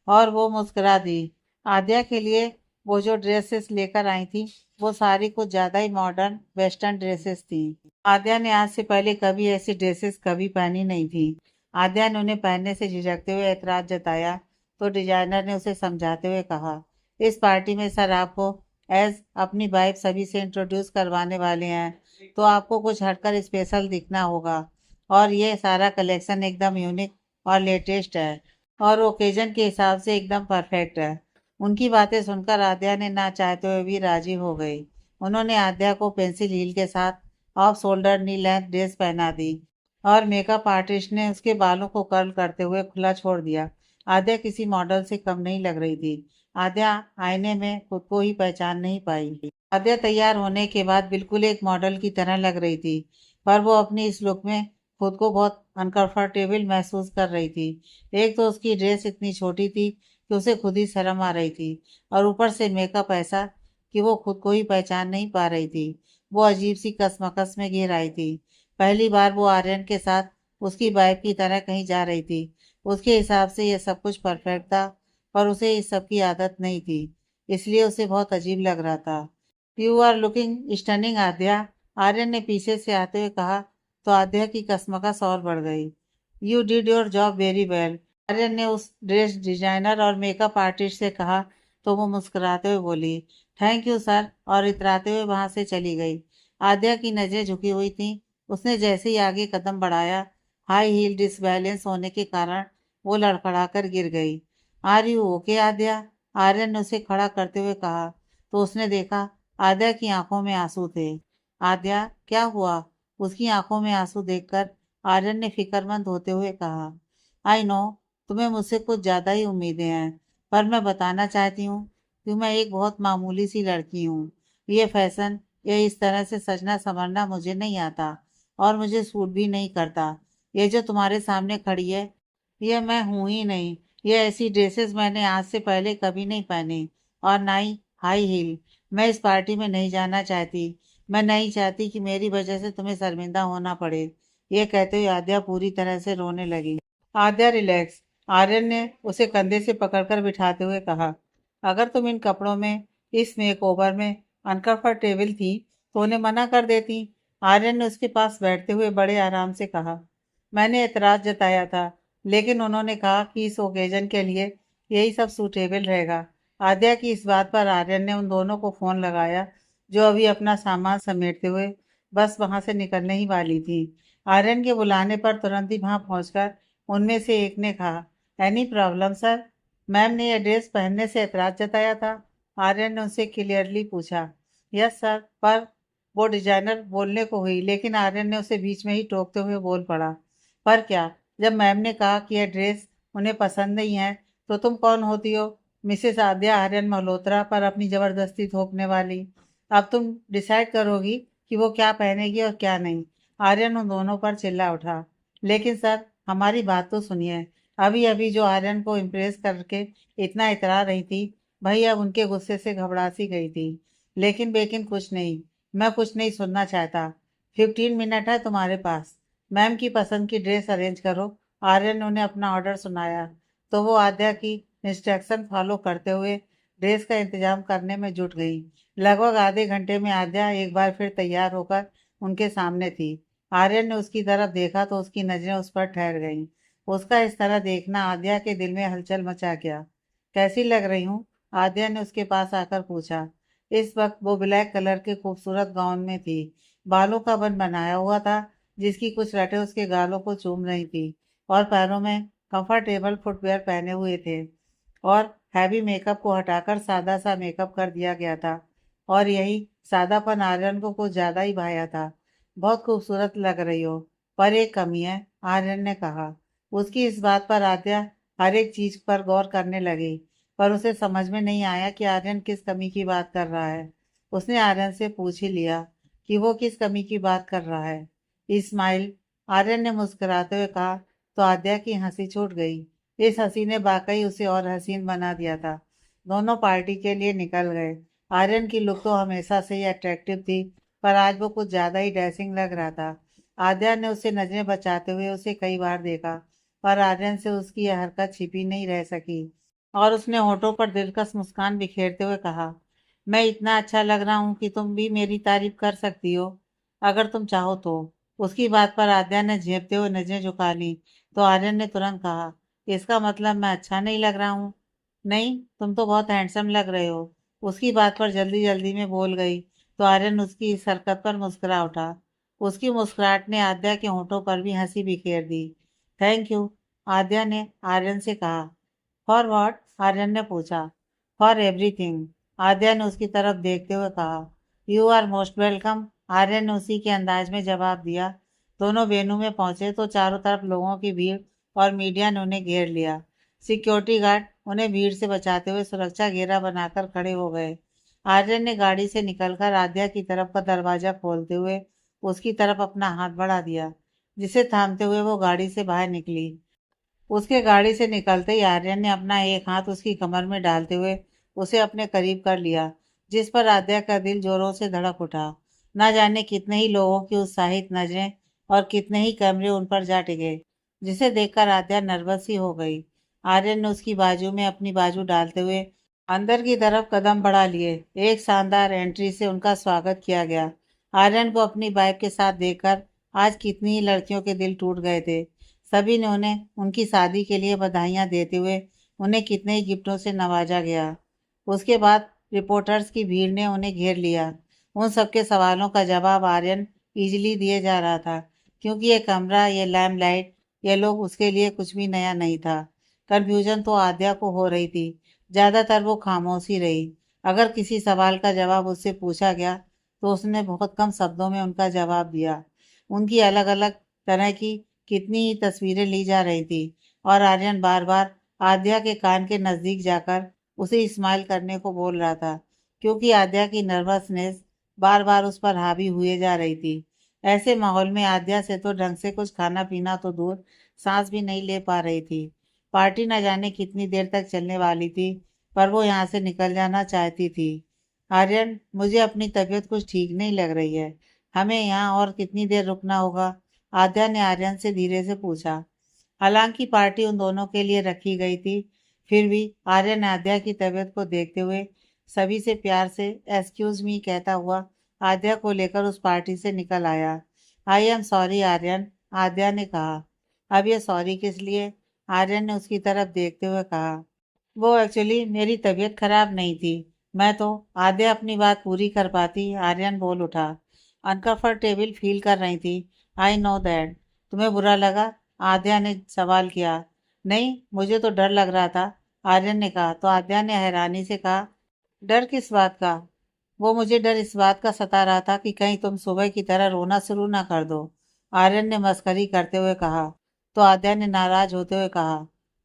और वो मुस्कुरा दी। आद्या के लिए वो जो ड्रेसेस लेकर आई थी, वो सारी कुछ ज्यादा ही मॉडर्न वेस्टर्न ड्रेसेस थी। आद्या ने आज से पहले कभी ऐसी ड्रेसेस कभी पहनी नहीं थी। आद्या ने उन्हें पहनने से झिझकते हुए ऐतराज जताया, तो डिजाइनर ने उसे समझाते हुए कहा, इस पार्टी में सर आपको एज अपनी वाइफ सभी से इंट्रोड्यूस करवाने वाले हैं, तो आपको कुछ हटकर स्पेशल दिखना होगा। और ये सारा कलेक्शन एकदम यूनिक और लेटेस्ट है, और ओकेजन के हिसाब से एकदम परफेक्ट है। उनकी बातें सुनकर आद्या ने ना चाहते हुए भी राजी हो गई। उन्होंने आद्या को पेंसिल हील के साथ ऑफ शोल्डर नी लेंथ ड्रेस पहना दी और मेकअप आर्टिस्ट ने उसके बालों को कर्ल करते हुए खुला छोड़ दिया। आद्या किसी मॉडल से कम नहीं लग रही थी। आद्या आईने में खुद को ही पहचान नहीं पाई। आद्या तैयार होने के बाद बिल्कुल एक मॉडल की तरह लग रही थी, पर वो अपनी इस लुक में खुद को बहुत अनकंफर्टेबल महसूस कर रही थी। एक तो उसकी ड्रेस इतनी छोटी थी कि उसे खुद ही शर्म आ रही थी, और ऊपर से मेकअप ऐसा कि वो खुद को ही पहचान नहीं पा रही थी। वो अजीब सी कसमकस में घिर आई थी। पहली बार वो आर्यन के साथ उसकी वाइफ की तरह कहीं जा रही थी। उसके हिसाब से यह सब कुछ परफेक्ट था, पर उसे इस सब की आदत नहीं थी, इसलिए उसे बहुत अजीब लग रहा था। यू आर लुकिंग स्टनिंग आद्या, आर्यन ने पीछे से आते हुए कहा, तो आद्या की कसमकस और बढ़ गई। You did your job very well, Aryan ने उस ड्रेस डिजाइनर और मेकअप आर्टिस्ट से कहा, तो वो मुस्कुराते हुए बोली, थैंक यू सर, और इतराते हुए वहां से चली गई। आद्या की नजरें झुकी हुई थीं। उसने जैसे ही आगे कदम बढ़ाया, हाई हील डिसबैलेंस होने के कारण वो लड़खड़ाकर गिर गई। आर यू ओके आद्या, आर्यन ने उसे खड़ा करते हुए कहा, तो उसने देखा आद्या की आंखों में आंसू थे। आद्या, क्या हुआ? उसकी आंखों में आंसू देखकर आर्यन ने फिक्रमंद होते हुए कहा, आई नो, तुम्हें मुझसे कुछ ज्यादा ही उम्मीदें हैं, पर मैं बताना चाहती हूँ कि मैं एक बहुत मामूली सी लड़की हूँ। ये फैशन, ये इस तरह से सजना संवरना मुझे नहीं आता, और मुझे सूट भी नहीं करता। ये जो तुम्हारे सामने खड़ी है, ये मैं हूं ही नहीं। ये ऐसी ड्रेसेस मैंने आज से पहले कभी नहीं पहनी, और ना ही हाई हील। मैं इस पार्टी में नहीं जाना चाहती। मैं नहीं चाहती कि मेरी वजह से तुम्हें शर्मिंदा होना पड़े। ये कहते हुए आद्या पूरी तरह से रोने लगी। आद्या रिलैक्स, आर्यन ने उसे कंधे से पकड़कर बिठाते हुए कहा, अगर तुम इन कपड़ों में, इस मेकओवर में अनकंफर्टेबल थी, तो उन्हें मना कर देती। आर्यन ने उसके पास बैठते हुए बड़े आराम से कहा, मैंने एतराज जताया था, लेकिन उन्होंने कहा कि इस ओकेजन के लिए यही सब सूटेबल रहेगा। आद्या की इस बात पर आर्यन ने उन दोनों को फोन लगाया, जो अभी अपना सामान समेटते हुए बस वहां से निकलने ही वाली थी। आर्यन के बुलाने पर तुरंत ही वहां पहुंचकर उनमें से एक ने कहा, एनी प्रॉब्लम सर? मैम ने यह ड्रेस पहनने से एतराज जताया था। आर्यन ने उनसे क्लियरली पूछा। यस सर, पर वो डिजाइनर बोलने को हुई, लेकिन आर्यन ने उसे बीच में ही टोकते हुए बोल पड़ा, पर क्या? जब मैम ने कहा कि यह ड्रेस उन्हें पसंद नहीं है, तो तुम कौन होती हो मिसेस आद्या आर्यन मल्होत्रा पर अपनी जबरदस्ती थोपने वाली? अब तुम डिसाइड करोगी कि वो क्या पहनेगी और क्या नहीं। आर्यन उन दोनों पर चिल्ला उठा। लेकिन सर, हमारी बात तो सुनिए। अभी अभी जो आर्यन को इम्प्रेस करके इतना इतरा रही थी, भाई अब उनके गुस्से से घबरा सी गई थी। लेकिन बेकिन कुछ नहीं, मैं कुछ नहीं सुनना चाहता। 15 मिनट है तुम्हारे पास। मैम की पसंद की ड्रेस अरेंज करो। आर्यन ने उन्हें अपना ऑर्डर सुनाया, तो वो आद्या की इंस्ट्रक्शन फॉलो करते हुए ड्रेस का इंतजाम करने में जुट गई। लगभग आधे घंटे में आद्या एक बार फिर तैयार होकर उनके सामने थी। आर्यन ने उसकी तरफ देखा तो उसकी नजरें उस पर ठहर गईं। उसका इस तरह देखना आद्या के दिल में हलचल मचा गया। कैसी लग रही हूँ? आद्या ने उसके पास आकर पूछा। इस वक्त वो ब्लैक कलर के खूबसूरत गाउन में थी। बालों का बन बनाया हुआ था, जिसकी कुछ रटें उसके गालों को चूम रही थी, और पैरों में कंफर्टेबल फुटवेयर पहने हुए थे, और हैवी मेकअप को हटाकर सादा सा मेकअप कर दिया गया था, और यही सादापन आर्यन को कुछ ज्यादा ही भाया था। बहुत खूबसूरत लग रही हो, पर एक कमी है, आर्यन ने कहा। उसकी इस बात पर आद्या हर एक चीज पर गौर करने लगी, पर उसे समझ में नहीं आया कि आर्यन किस कमी की बात कर रहा है। उसने आर्यन से पूछ ही लिया कि वो किस कमी की बात कर रहा है। स्माइल, आर्यन ने मुस्कुराते हुए कहा तो आद्या की हंसी छूट गई। इस हंसी ने वाकई उसे और हसीन बना दिया था। दोनों पार्टी के लिए निकल गए। आर्यन की लुक तो हमेशा से ही अट्रैक्टिव थी, पर आज वो कुछ ज्यादा ही डैशिंग लग रहा था। आद्या ने उससे नजरें बचाते हुए उसे कई बार देखा, पर आर्यन से उसकी यह हरकत छिपी नहीं रह सकी और उसने होठों पर दिलकश मुस्कान बिखेरते हुए कहा, मैं इतना अच्छा लग रहा हूँ कि तुम भी मेरी तारीफ कर सकती हो, अगर तुम चाहो तो। उसकी बात पर आद्या ने झेपते हुए नजरें झुका ली तो आर्यन ने तुरंत कहा, इसका मतलब मैं अच्छा नहीं लग रहा हूँ? नहीं, तुम तो बहुत हैंडसम लग रहे हो। उसकी बात पर जल्दी जल्दी में बोल गई तो आर्यन उसकी इस हरकत पर मुस्कुरा उठा। उसकी मुस्कुराहट ने आद्या के होठों पर भी हंसी बिखेर दी। थैंक यू, आद्या ने आर्यन से कहा। For what? आर्यन ने पूछा। फॉर एवरीथिंग, आद्या ने उसकी तरफ देखते हुए कहा। You are most welcome, Aryan ने उसी के अंदाज में जवाब दिया। दोनों वेन्यू में पहुंचे तो चारों तरफ लोगों की भीड़ और मीडिया ने उन्हें घेर लिया। सिक्योरिटी गार्ड उन्हें भीड़ से बचाते हुए सुरक्षा घेरा बनाकर खड़े हो गए। आर्यन ने गाड़ी से निकलकर आद्या की तरफ का दरवाजा खोलते हुए उसकी तरफ अपना हाथ बढ़ा दिया, जिसे थामते हुए वो गाड़ी से बाहर निकली। उसके गाड़ी से निकलते ही आर्यन ने अपना एक हाथ उसकी कमर में डालते हुए उसे अपने करीब कर लिया, जिस पर आद्या का दिल जोरों से धड़क उठा। न जाने कितने ही लोगों की उत्साहित नजरें और कितने ही कैमरे उन पर जा टिके, जिसे देखकर आद्या नर्वस ही हो गई। आर्यन ने उसकी बाजू में अपनी बाजू डालते हुए अंदर की तरफ कदम बढ़ा लिए। एक शानदार एंट्री से उनका स्वागत किया गया। आर्यन को अपनी बाइक के साथ देखकर आज कितनी ही लड़कियों के दिल टूट गए थे। सभी ने उन्हें उनकी शादी के लिए बधाइयां देते हुए उन्हें कितने ही गिफ्टों से नवाजा गया। उसके बाद रिपोर्टर्स की भीड़ ने उन्हें घेर लिया। उन सबके सवालों का जवाब आर्यन इजीली दिए जा रहा था, क्योंकि ये कमरा, ये लैम्पलाइट, ये लोग उसके लिए कुछ भी नया नहीं था। कंफ्यूजन तो आद्या को हो रही थी। ज्यादातर वो खामोश ही रही। अगर किसी सवाल का जवाब उससे पूछा गया तो उसने बहुत कम शब्दों में उनका जवाब दिया। उनकी अलग अलग तरह की कितनी ही तस्वीरें ली जा रही थी और आर्यन बार बार आद्या के कान के नजदीक जाकर उसे स्माइल करने को बोल रहा था, क्योंकि आद्या की नर्वसनेस बार बार उस पर हावी हुए जा रही थी। ऐसे माहौल में आद्या से तो ढंग से कुछ खाना पीना तो दूर, सांस भी नहीं ले पा रही थी। पार्टी न जाने कितनी देर तक चलने वाली थी, पर वो यहाँ से निकल जाना चाहती थी। आर्यन, मुझे अपनी तबीयत कुछ ठीक नहीं लग रही है। हमें यहाँ और कितनी देर रुकना होगा? आद्या ने आर्यन से धीरे से पूछा। हालांकि पार्टी उन दोनों के लिए रखी गई थी, फिर भी आर्यन आद्या की तबीयत को देखते हुए सभी से प्यार से एक्सक्यूज मी कहता हुआ आद्या को लेकर उस पार्टी से निकल आया। आई एम सॉरी आर्यन, आद्या ने कहा। अब ये सॉरी किस लिए? आर्यन ने उसकी तरफ देखते हुए कहा। वो एक्चुअली मेरी तबीयत खराब नहीं थी। मैं तो आद्या अपनी बात पूरी कर पाती, आर्यन बोल उठा। अनकंफर्टेबल फील कर रही थी। I know that. तुम्हें बुरा लगा? आद्या ने सवाल किया। नहीं, मुझे तो डर लग रहा था, आर्यन ने कहा। तो आद्या ने हैरानी से कहा, डर किस बात का? वो मुझे डर इस बात का सता रहा था कि कहीं तुम सुबह की तरह रोना शुरू ना कर दो, आर्यन ने मस्करी करते हुए कहा। तो आद्या ने नाराज होते हुए कहा,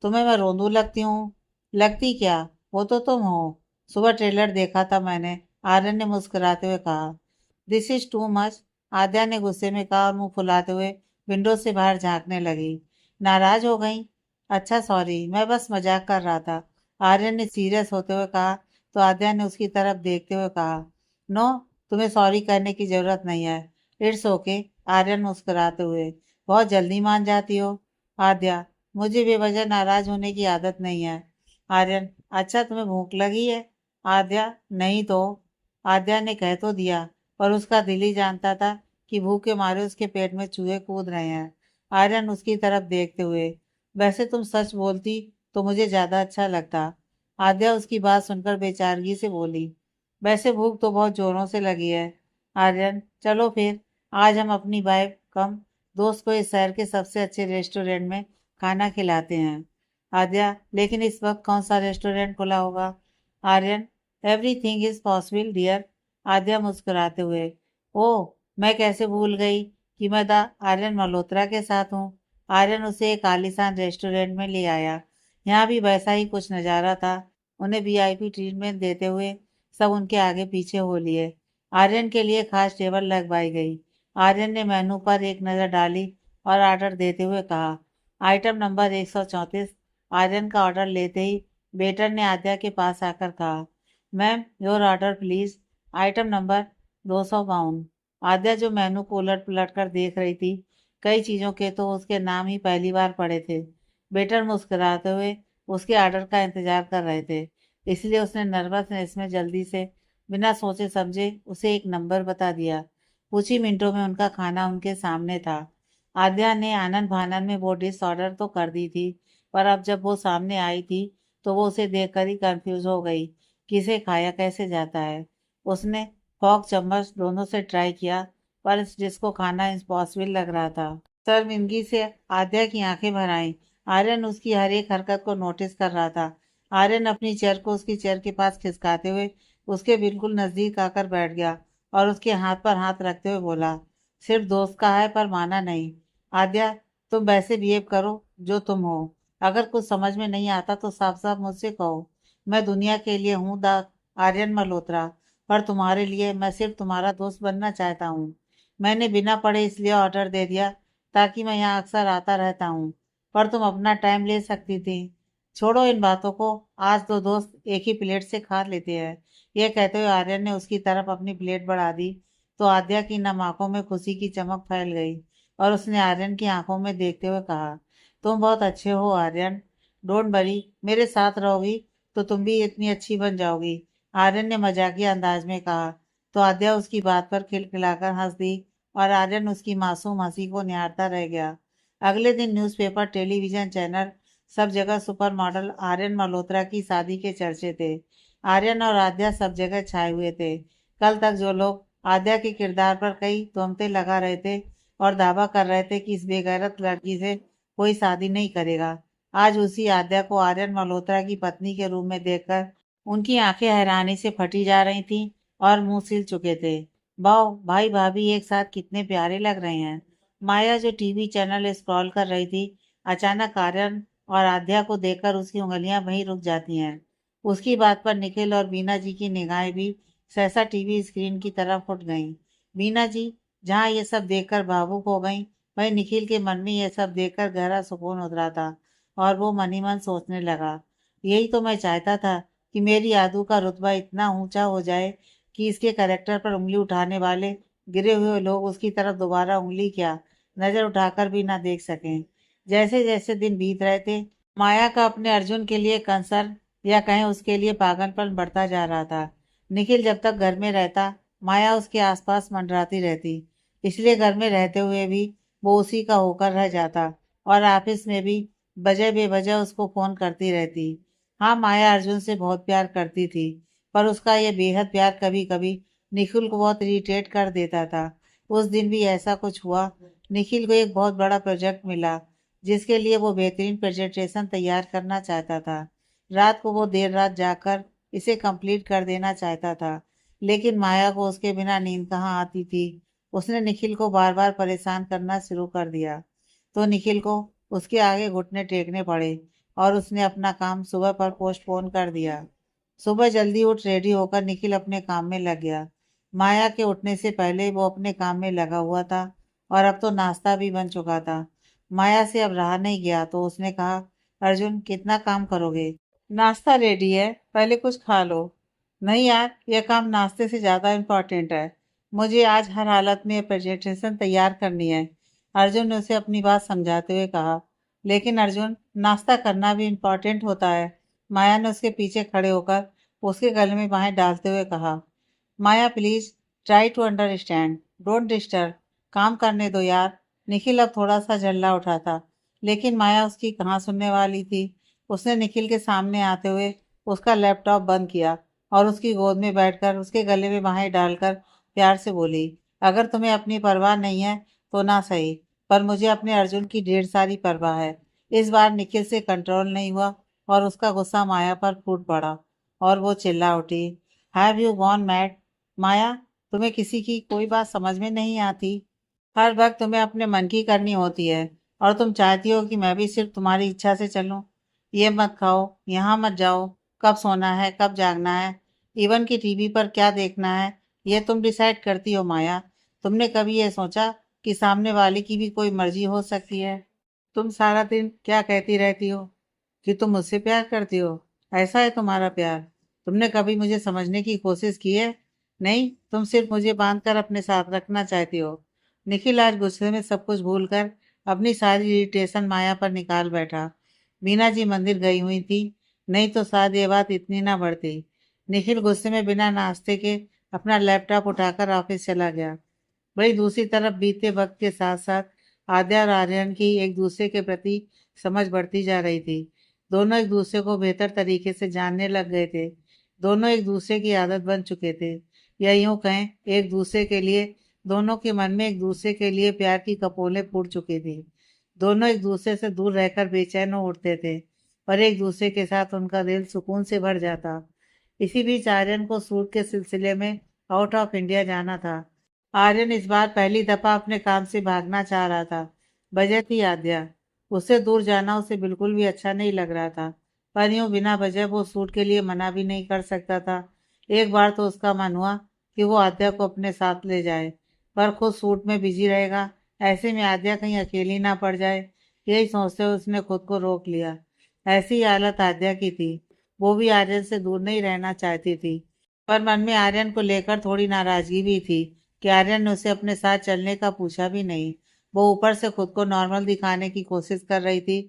तुम्हें मैं रोंदू लगती हूँ? लगती क्या, वो तो तुम हो। सुबह ट्रेलर देखा था मैंने, आर्यन ने मुस्कुराते हुए कहा। दिस इज टू मच, आद्या ने गुस्से में कहा और मुंह फुलाते हुए विंडो से बाहर झांकने लगी। नाराज हो गई? अच्छा सॉरी, मैं बस मजाक कर रहा था, आर्यन ने सीरियस होते हुए कहा। तो आद्या ने उसकी तरफ देखते हुए कहा, नो, तुम्हें सॉरी करने की जरूरत नहीं है। इट्स ओके, आर्यन मुस्कुराते हुए। बहुत जल्दी मान जाती हो आद्या, मुझे बेवजह नाराज होने की आदत नहीं है। आर्यन, अच्छा तुम्हें भूख लगी है? आद्या, नहीं तो, आद्या ने कह तो दिया, पर उसका दिल ही जानता था कि भूख के मारे उसके पेट में चूहे कूद रहे हैं। आर्यन उसकी तरफ देखते हुए, वैसे तुम सच बोलती तो मुझे ज्यादा अच्छा लगता। आद्या उसकी बात सुनकर बेचारगी से बोली, वैसे भूख तो बहुत जोरों से लगी है। आर्यन, चलो फिर आज हम अपनी वाइफ कम दोस्त को इस शहर के सबसे अच्छे रेस्टोरेंट में खाना खिलाते हैं। आद्या, लेकिन इस वक्त कौन सा रेस्टोरेंट खुला होगा? Aryan, everything is possible dear, Aadya मुस्कुराते हुए। ओह, मैं कैसे भूल गई कि मैं द आर्यन मल्होत्रा के साथ हूँ। आर्यन उसे एक आलीशान रेस्टोरेंट में ले आया। यहाँ भी वैसा ही कुछ नज़ारा था। उन्हें वीआईपी ट्रीटमेंट देते हुए सब उनके आगे पीछे हो लिए। आर्यन के लिए खास टेबल लगवाई गई। आर्यन ने मेनू पर एक नज़र डाली और ऑर्डर देते हुए कहा, आइटम नंबर 134। आर्यन का ऑर्डर लेते ही वेटर ने आद्या के पास आकर कहा, ma'am your order please. Item number 252। आद्या जो मेनू को उलट पुलट कर देख रही थी, कई चीज़ों के तो उसके नाम ही पहली बार पढ़े थे। वेटर मुस्कुराते हुए उसके ऑर्डर का इंतजार कर रहे थे, इसलिए उसने नर्वसनेस में जल्दी से बिना सोचे समझे उसे एक नंबर बता दिया। कुछ ही मिनटों में उनका खाना उनके सामने था। आद्या ने आनन फानन में वो डिश ऑर्डर तो कर दी थी, पर अब जब वो सामने आई थी तो वो उसे देखकर ही कंफ्यूज हो गई कि इसे खाया कैसे जाता है। उसने फॉक चम्मच दोनों से ट्राई किया, पर इस डिश को खाना इम्पॉसिबल लग रहा था। शर्मिंदगी से आद्या की आंखें भर आईं। आर्यन उसकी हर एक हरकत को नोटिस कर रहा था। आर्यन अपनी चेयर को उसकी चेयर के पास खिसकाते हुए उसके बिल्कुल नजदीक आकर बैठ गया और उसके हाथ पर हाथ रखते हुए बोला, सिर्फ दोस्त का है पर माना नहीं। आद्या, तुम वैसे बिहेव करो जो तुम हो। अगर कुछ समझ में नहीं आता तो साफ साफ मुझसे कहो। मैं दुनिया के लिए हूँ द आर्यन मल्होत्रा, पर तुम्हारे लिए मैं सिर्फ तुम्हारा दोस्त बनना चाहता हूँ। मैंने बिना पढ़े इसलिए ऑर्डर दे दिया ताकि मैं यहाँ अक्सर आता रहता हूँ, पर तुम अपना टाइम ले सकती थी। छोड़ो इन बातों को, आज दो दोस्त एक ही प्लेट से खा लेते हैं। यह कहते हुए आर्यन ने उसकी तरफ अपनी प्लेट बढ़ा दी तो आद्या की नम आंखों में खुशी की चमक फैल गई और उसने आर्यन की आंखों में देखते हुए कहा, तुम बहुत अच्छे हो आर्यन। डोंट वरी, मेरे साथ रहोगी तो तुम भी इतनी अच्छी बन जाओगी। आर्यन ने मजाकिया अंदाज में कहा तो आद्या उसकी बात पर खिलखिलाकर हंस दी और आर्यन उसकी मासूम हंसी को निहारता रह गया। अगले दिन न्यूज़पेपर, टेलीविजन चैनल, सब जगह सुपर मॉडल आर्यन मल्होत्रा की शादी के चर्चे थे। आर्यन और आद्या सब जगह छाए हुए थे। कल तक जो लोग आद्या के किरदार पर कई तोहमतें लगा रहे थे और दावा कर रहे थे कि इस बेगैरत लड़की से कोई शादी नहीं करेगा, आज उसी आद्या को आर्यन मल्होत्रा की पत्नी के रूप में देखकर उनकी आंखें हैरानी से फटी जा रही थीं और मुंह सिल चुके थे। वाह, भाई भाभी एक साथ कितने प्यारे लग रहे हैं। माया जो टीवी चैनल स्क्रॉल कर रही थी, अचानक आर्यन और आद्या को देखकर उसकी उंगलियां वहीं रुक जाती हैं। उसकी बात पर निखिल और बीना जी की निगाहें भी सहसा टीवी स्क्रीन की तरफ उठ गईं। बीना जी जहां ये सब देखकर भावुक हो गईं, वहीं निखिल के मन में यह सब देखकर गहरा सुकून उतरा था और वो मन ही मन सोचने लगा, यही तो मैं चाहता था कि मेरी आदू का रुतबा इतना ऊंचा हो जाए कि इसके करेक्टर पर उंगली उठाने वाले गिरे हुए लोग उसकी तरफ दोबारा उंगली क्या नजर उठाकर भी ना देख सकें। जैसे जैसे दिन बीत रहे थे, माया का अपने अर्जुन के लिए कंसर्न या कहें उसके लिए पागलपन बढ़ता जा रहा था। निखिल जब तक घर में रहता, माया उसके आसपास मंडराती रहती, इसलिए घर में रहते हुए भी वो उसी का होकर रह जाता और ऑफिस में भी वजह बेवजह उसको फोन करती रहती। हाँ, माया अर्जुन से बहुत प्यार करती थी, पर उसका ये बेहद प्यार कभी कभी निखिल को बहुत इरिटेट कर देता था। उस दिन भी ऐसा कुछ हुआ। निखिल को एक बहुत बड़ा प्रोजेक्ट मिला जिसके लिए वो बेहतरीन प्रेजेंटेशन तैयार करना चाहता था। रात को वो देर रात जाकर इसे कंप्लीट कर देना चाहता था, लेकिन माया को उसके बिना नींद कहाँ आती थी। उसने निखिल को बार बार परेशान करना शुरू कर दिया, तो निखिल को उसके आगे घुटने टेकने पड़े और उसने अपना काम सुबह पर पोस्टपोन कर दिया। सुबह जल्दी उठ रेडी होकर निखिल अपने काम में लग गया। माया के उठने से पहले वो अपने काम में लगा हुआ था और अब तो नाश्ता भी बन चुका था। माया से अब रहा नहीं गया तो उसने कहा, अर्जुन कितना काम करोगे? नाश्ता रेडी है, पहले कुछ खा लो। नहीं यार, यह काम नाश्ते से ज़्यादा इम्पोर्टेंट है। मुझे आज हर हालत में प्रेजेंटेशन तैयार करनी है। अर्जुन ने उसे अपनी बात समझाते हुए कहा। लेकिन अर्जुन, नाश्ता करना भी इम्पोर्टेंट होता है। माया ने उसके पीछे खड़े होकर उसके गले में बाहें डालते हुए कहा। Maya please try to understand, don't disturb, काम करने दो यार। निखिल अब थोड़ा सा झल्ला उठा था, लेकिन माया उसकी कहाँ सुनने वाली थी। उसने निखिल के सामने आते हुए उसका लैपटॉप बंद किया और उसकी गोद में बैठकर उसके गले में बाहें डालकर प्यार से बोली, अगर तुम्हें अपनी परवाह नहीं है तो ना सही, पर मुझे अपने अर्जुन की ढेर सारी परवाह है। इस बार निखिल से कंट्रोल नहीं हुआ और उसका गुस्सा माया पर फूट पड़ा और वो चिल्ला उठी, हैव यू गॉन मैड? माया, तुम्हें किसी की कोई बात समझ में नहीं आती? हर वक्त तुम्हें अपने मन की करनी होती है और तुम चाहती हो कि मैं भी सिर्फ तुम्हारी इच्छा से चलूं। ये मत खाओ, यहाँ मत जाओ, कब सोना है कब जागना है, इवन कि टीवी पर क्या देखना है, ये तुम डिसाइड करती हो। माया, तुमने कभी ये सोचा कि सामने वाले की भी कोई मर्जी हो सकती है। तुम सारा दिन क्या कहती रहती हो कि तुम मुझसे प्यार करती हो? ऐसा है तुम्हारा प्यार? तुमने कभी मुझे समझने की कोशिश की है? नहीं, तुम सिर्फ मुझे बांध कर अपने साथ रखना चाहती हो। निखिल आज गुस्से में सब कुछ भूलकर अपनी सारी इरिटेशन माया पर निकाल बैठा। मीना जी मंदिर गई हुई थी, नहीं तो शायद ये बात इतनी ना बढ़ती। निखिल गुस्से में बिना नाश्ते के अपना लैपटॉप उठाकर ऑफिस चला गया। वहीं दूसरी तरफ बीते वक्त के साथ साथ आद्या और आर्यन की एक दूसरे के प्रति समझ बढ़ती जा रही थी। दोनों एक दूसरे को बेहतर तरीके से जानने लग गए थे। दोनों एक दूसरे की आदत बन चुके थे, या यूं कहें एक दूसरे के लिए, दोनों के मन में एक दूसरे के लिए प्यार की कपोलें फूट चुकी थी। दोनों एक दूसरे से दूर रहकर बेचैन हो उठते थे, और एक दूसरे के साथ उनका दिल सुकून से भर जाता। इसी बीच आर्यन को सूट के सिलसिले में आउट ऑफ इंडिया जाना था। आर्यन इस बार पहली दफा अपने काम से भागना चाह रहा था। वजह थी आद्या। उससे दूर जाना उसे बिल्कुल भी अच्छा नहीं लग रहा था, पर यूं बिना वजह वो सूट के लिए मना भी नहीं कर सकता था। एक बार तो उसका मन हुआ कि वो आद्या को अपने साथ ले जाए, पर खुद सूट में बिजी रहेगा, ऐसे में आद्या कहीं अकेली ना पड़ जाए। यही सोचते हुए उसने खुद को रोक लिया। ऐसी हालत आद्या की थी। वो भी आर्यन से दूर नहीं रहना चाहती थी, पर मन में आर्यन को लेकर थोड़ी नाराजगी भी थी कि आर्यन ने उसे अपने साथ चलने का पूछा भी नहीं। वो ऊपर से खुद को नॉर्मल दिखाने की कोशिश कर रही थी,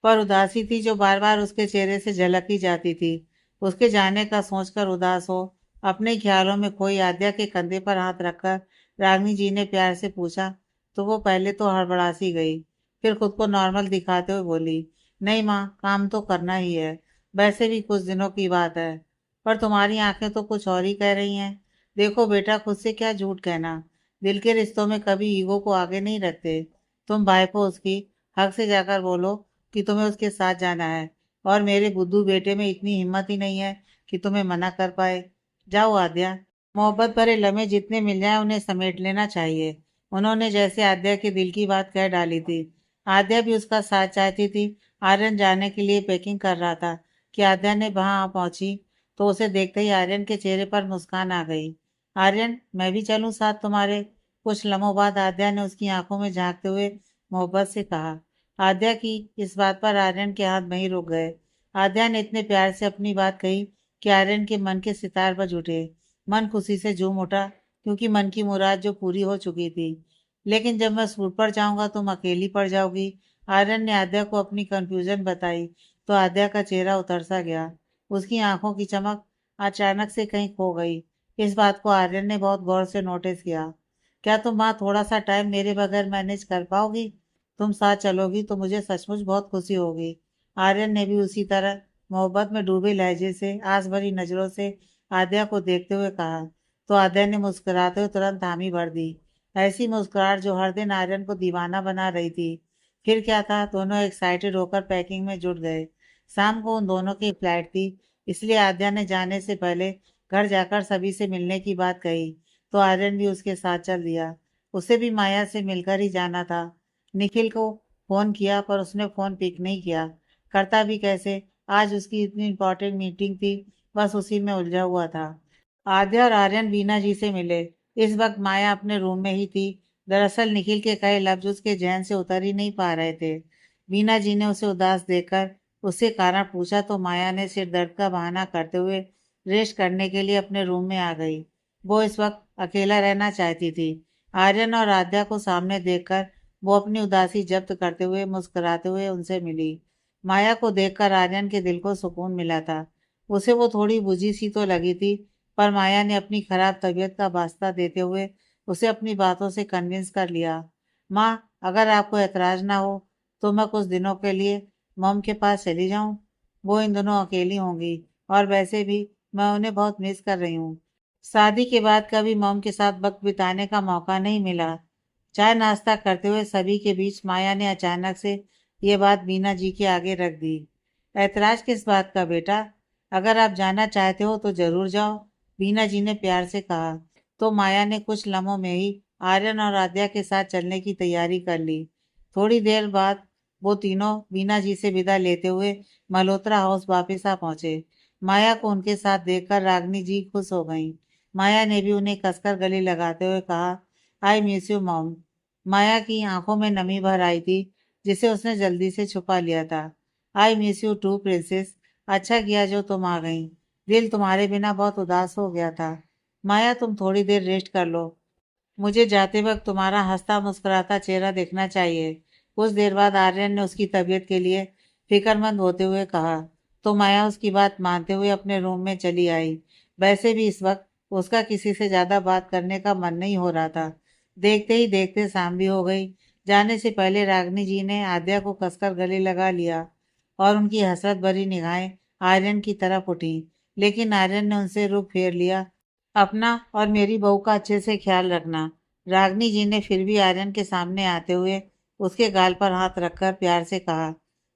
पर उदासी थी जो बार बार उसके चेहरे से झलक ही जाती थी। उसके जाने का सोचकर उदास हो अपने ख्यालों में खोई आद्या के कंधे पर हाथ रखकर रागिनी जी ने प्यार से पूछा, तो वो पहले तो हड़बड़ा सी गई, फिर खुद को नॉर्मल दिखाते हुए बोली, नहीं माँ, काम तो करना ही है। वैसे भी कुछ दिनों की बात है। पर तुम्हारी आंखें तो कुछ और ही कह रही हैं। देखो बेटा, खुद से क्या झूठ कहना। दिल के रिश्तों में कभी ईगो को आगे नहीं रखते। तुम भाई को उसकी हक से जाकर बोलो कि तुम्हें उसके साथ जाना है, और मेरे बुद्धू बेटे में इतनी हिम्मत ही नहीं है कि तुम्हें मना कर पाए। जाओ आद्या। मोहब्बत भरे लम्हे जितने मिल जाए उन्हें समेट लेना चाहिए। उन्होंने जैसे आद्या के दिल की बात कह डाली थी। आद्या भी उसका साथ चाहती थी। आर्यन जाने के लिए पैकिंग कर रहा था कि आद्या ने वहां पहुंची, तो उसे देखते ही आर्यन के चेहरे पर मुस्कान आ गई। आर्यन, मैं भी चलूं साथ तुम्हारे? कुछ लम्हों बाद आद्या ने उसकी आंखों में झांकते हुए मोहब्बत से कहा। आद्या की इस बात पर आर्यन के हाथ वहीं रुक गए। आद्या ने इतने प्यार से अपनी बात कही कि आर्यन के मन के सितार बज उठे। मन खुशी से झूम उठा, क्योंकि मन की मुराद जो पूरी हो चुकी थी। लेकिन जब मैं सूट पर जाऊंगा तुम अकेली पड़ जाओगी। आर्यन ने आद्या को अपनी कंफ्यूजन बताई, तो आद्या का चेहरा उतर सा गया। उसकी आंखों की चमक अचानक से कहीं खो गई। इस बात को आर्यन ने बहुत गौर से नोटिस किया। क्या तुम माँ थोड़ा सा टाइम मेरे बगैर मैनेज कर पाओगी? तुम साथ चलोगी तो मुझे सचमुच बहुत खुशी होगी। आर्यन ने भी उसी तरह मोहब्बत में डूबे लहजे से आस भरी नजरों से आद्या को देखते हुए कहा, तो आद्या ने मुस्कुराते हुए तुरंत हामी भर दी। ऐसी मुस्कुराहट जो हर दिन आर्यन को दीवाना बना रही थी। फिर क्या था, दोनों एक्साइटेड होकर पैकिंग में जुट गए। शाम को उन दोनों की फ्लाइट थी, इसलिए आद्या ने जाने से पहले घर जाकर सभी से मिलने की बात कही, तो आर्यन भी उसके साथ चल दिया। उसे भी माया से मिलकर ही जाना था। निखिल को फोन किया, पर उसने फोन पिक नहीं किया। करता भी कैसे, आज उसकी इतनी इंपॉर्टेंट मीटिंग थी, बस उसी में उलझा हुआ था। आद्या और आर्यन वीना जी से मिले। इस वक्त माया अपने रूम में ही थी। दरअसल निखिल के कहे लफ्ज उसके जहन से उतर ही नहीं पा रहे थे। वीना जी ने उसे उदास देखकर उससे कारण पूछा, तो माया ने सिर दर्द का बहाना करते हुए रेस्ट करने के लिए अपने रूम में आ गई। वो इस वक्त अकेला रहना चाहती थी। आर्यन और आद्या को सामने देखकर वो अपनी उदासी जब्त करते हुए मुस्कुराते हुए उनसे मिली। माया को देखकर आर्यन के दिल को सुकून मिला था। उसे वो थोड़ी बुझी सी तो लगी थी, पर माया ने अपनी खराब तबीयत का वास्ता देते हुए उसे अपनी बातों से कन्विंस कर लिया। माँ, अगर आपको एतराज ना हो तो मैं कुछ दिनों के लिए मॉम के पास चली जाऊं। वो इन दोनों अकेली होंगी, और वैसे भी मैं उन्हें बहुत मिस कर रही हूँ। शादी के बाद कभी मॉम के साथ वक्त बिताने का मौका नहीं मिला। चाय नाश्ता करते हुए सभी के बीच माया ने अचानक से ये बात बीना जी के आगे रख दी। ऐतराज किस बात का बेटा? अगर आप जाना चाहते हो तो जरूर जाओ, बीना जी ने प्यार से कहा। तो माया ने कुछ लम्हों में ही आर्यन और आद्या के साथ चलने की तैयारी कर ली। थोड़ी देर बाद वो तीनों बीना जी से विदा लेते हुए मल्होत्रा हाउस वापस आ पहुंचे। माया को उनके साथ देखकर रागिनी जी खुश हो गईं। माया ने भी उन्हें कसकर गले लगाते हुए कहा, आई मिस यू मॉम। माया की आंखों में नमी भर आई थी, जिसे उसने जल्दी से छुपा लिया था। I miss you too princess. अच्छा किया जो तुम आ गई। दिल तुम्हारे बिना बहुत उदास हो गया था। माया, तुम थोड़ी देर रेस्ट कर लो। मुझे जाते वक्त तुम्हारा हंसता मुस्कुराता चेहरा देखना चाहिए। कुछ देर बाद आर्यन ने उसकी तबीयत के लिए फिक्रमंद होते हुए कहा। तो माया उसकी बात मानते हुए अपने रूम में चली आई। वैसे भी इस वक्त उसका किसी से ज्यादा बात करने का मन नहीं हो रहा था। देखते ही देखते शाम भी हो गई। जाने से पहले रागिनी जी ने आद्या को कसकर गले लगा लिया और उनकी हसरत भरी निगाहें आर्यन की तरफ उठी। लेकिन आर्यन ने उनसे रुख फेर लिया। अपना और मेरी बहू का अच्छे से ख्याल रखना। रागिनी जी ने फिर भी आर्यन के सामने आते हुए उसके गाल पर हाथ रखकर प्यार से कहा।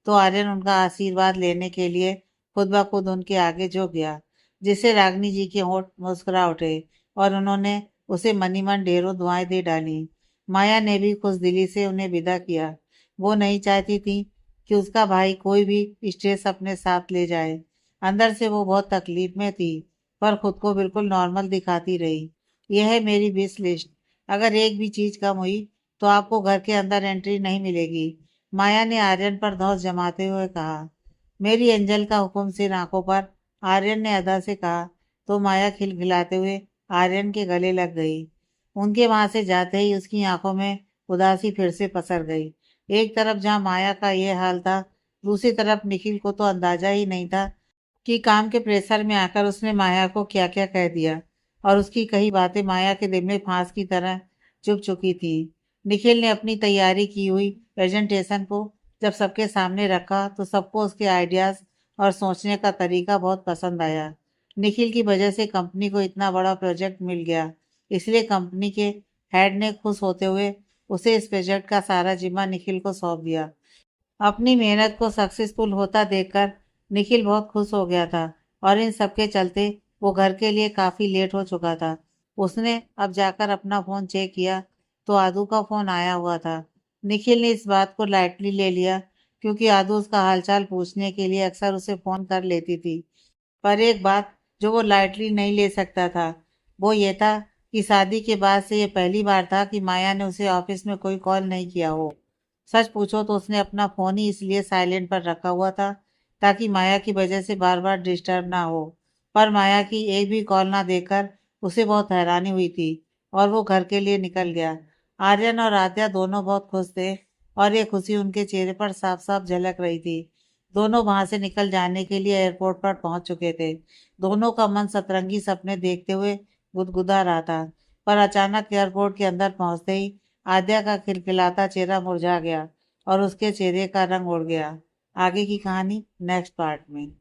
तो आर्यन उनका आशीर्वाद लेने के लिए खुद ब खुद उनके आगे झुक गया, जिससे रागिनी जी के होंठ मुस्कुरा उठे और उन्होंने उसे मनी मन ढेरों दुआएं दे डाली। माया ने भी खुश दिली से उन्हें विदा किया। वो नहीं चाहती थी कि उसका भाई कोई भी स्ट्रेस अपने साथ ले जाए। अंदर से वो बहुत तकलीफ में थी, पर खुद को बिल्कुल नॉर्मल दिखाती रही। यह है मेरी विश लिस्ट। अगर एक भी चीज कम हुई तो आपको घर के अंदर एंट्री नहीं मिलेगी। माया ने आर्यन पर धौंस जमाते हुए कहा। मेरी एंजल का हुक्म सिर आंखों पर, आर्यन ने अदा से कहा। तो माया खिलखिलाते हुए आर्यन के गले लग गई। उनके वहां से जाते ही उसकी आंखों में उदासी फिर से पसर गई। एक तरफ जहां माया का ये हाल था, दूसरी तरफ निखिल को तो अंदाजा ही नहीं था कि काम के प्रेशर में आकर उसने माया को क्या क्या कह दिया, और उसकी कई बातें माया के दिल में फांस की तरह चुभ चुकी थी। निखिल ने अपनी तैयारी की हुई प्रेजेंटेशन को जब सबके सामने रखा तो सबको उसके आइडियाज और सोचने का तरीका बहुत पसंद आया। निखिल की वजह से कंपनी को इतना बड़ा प्रोजेक्ट मिल गया, इसलिए कंपनी के हेड ने खुश होते हुए उसे इस प्रोजेक्ट का सारा जिम्मा निखिल को सौंप दिया। अपनी मेहनत को सक्सेसफुल होता देखकर निखिल बहुत खुश हो गया था, और इन सब के चलते वो घर के लिए काफी लेट हो चुका था। उसने अब जाकर अपना फोन चेक किया तो आदू का फोन आया हुआ था। निखिल ने इस बात को लाइटली ले लिया, क्योंकि आदू उसका हालचाल पूछने के लिए अक्सर उसे फोन कर लेती थी। पर एक बात जो वो लाइटली नहीं ले सकता था, वो ये था कि शादी के बाद से ये पहली बार था कि माया ने उसे ऑफिस में कोई कॉल नहीं किया हो। सच पूछो तो उसने अपना फोन ही इसलिए साइलेंट पर रखा हुआ था ताकि माया की वजह से बार बार डिस्टर्ब ना हो। पर माया की एक भी कॉल ना देकर उसे बहुत हैरानी हुई थी, और वो घर के लिए निकल गया। आर्यन और आद्या दोनों बहुत खुश थे, और ये खुशी उनके चेहरे पर साफ साफ झलक रही थी। दोनों वहां से निकल जाने के लिए एयरपोर्ट पर पहुंच चुके थे। दोनों का मन सतरंगी सपने देखते हुए गुदगुदा रहा था। पर अचानक एयरपोर्ट के अंदर पहुंचते ही आद्या का खिलखिलाता चेहरा मुरझा गया और उसके चेहरे का रंग उड़ गया। आगे की कहानी नेक्स्ट पार्ट में।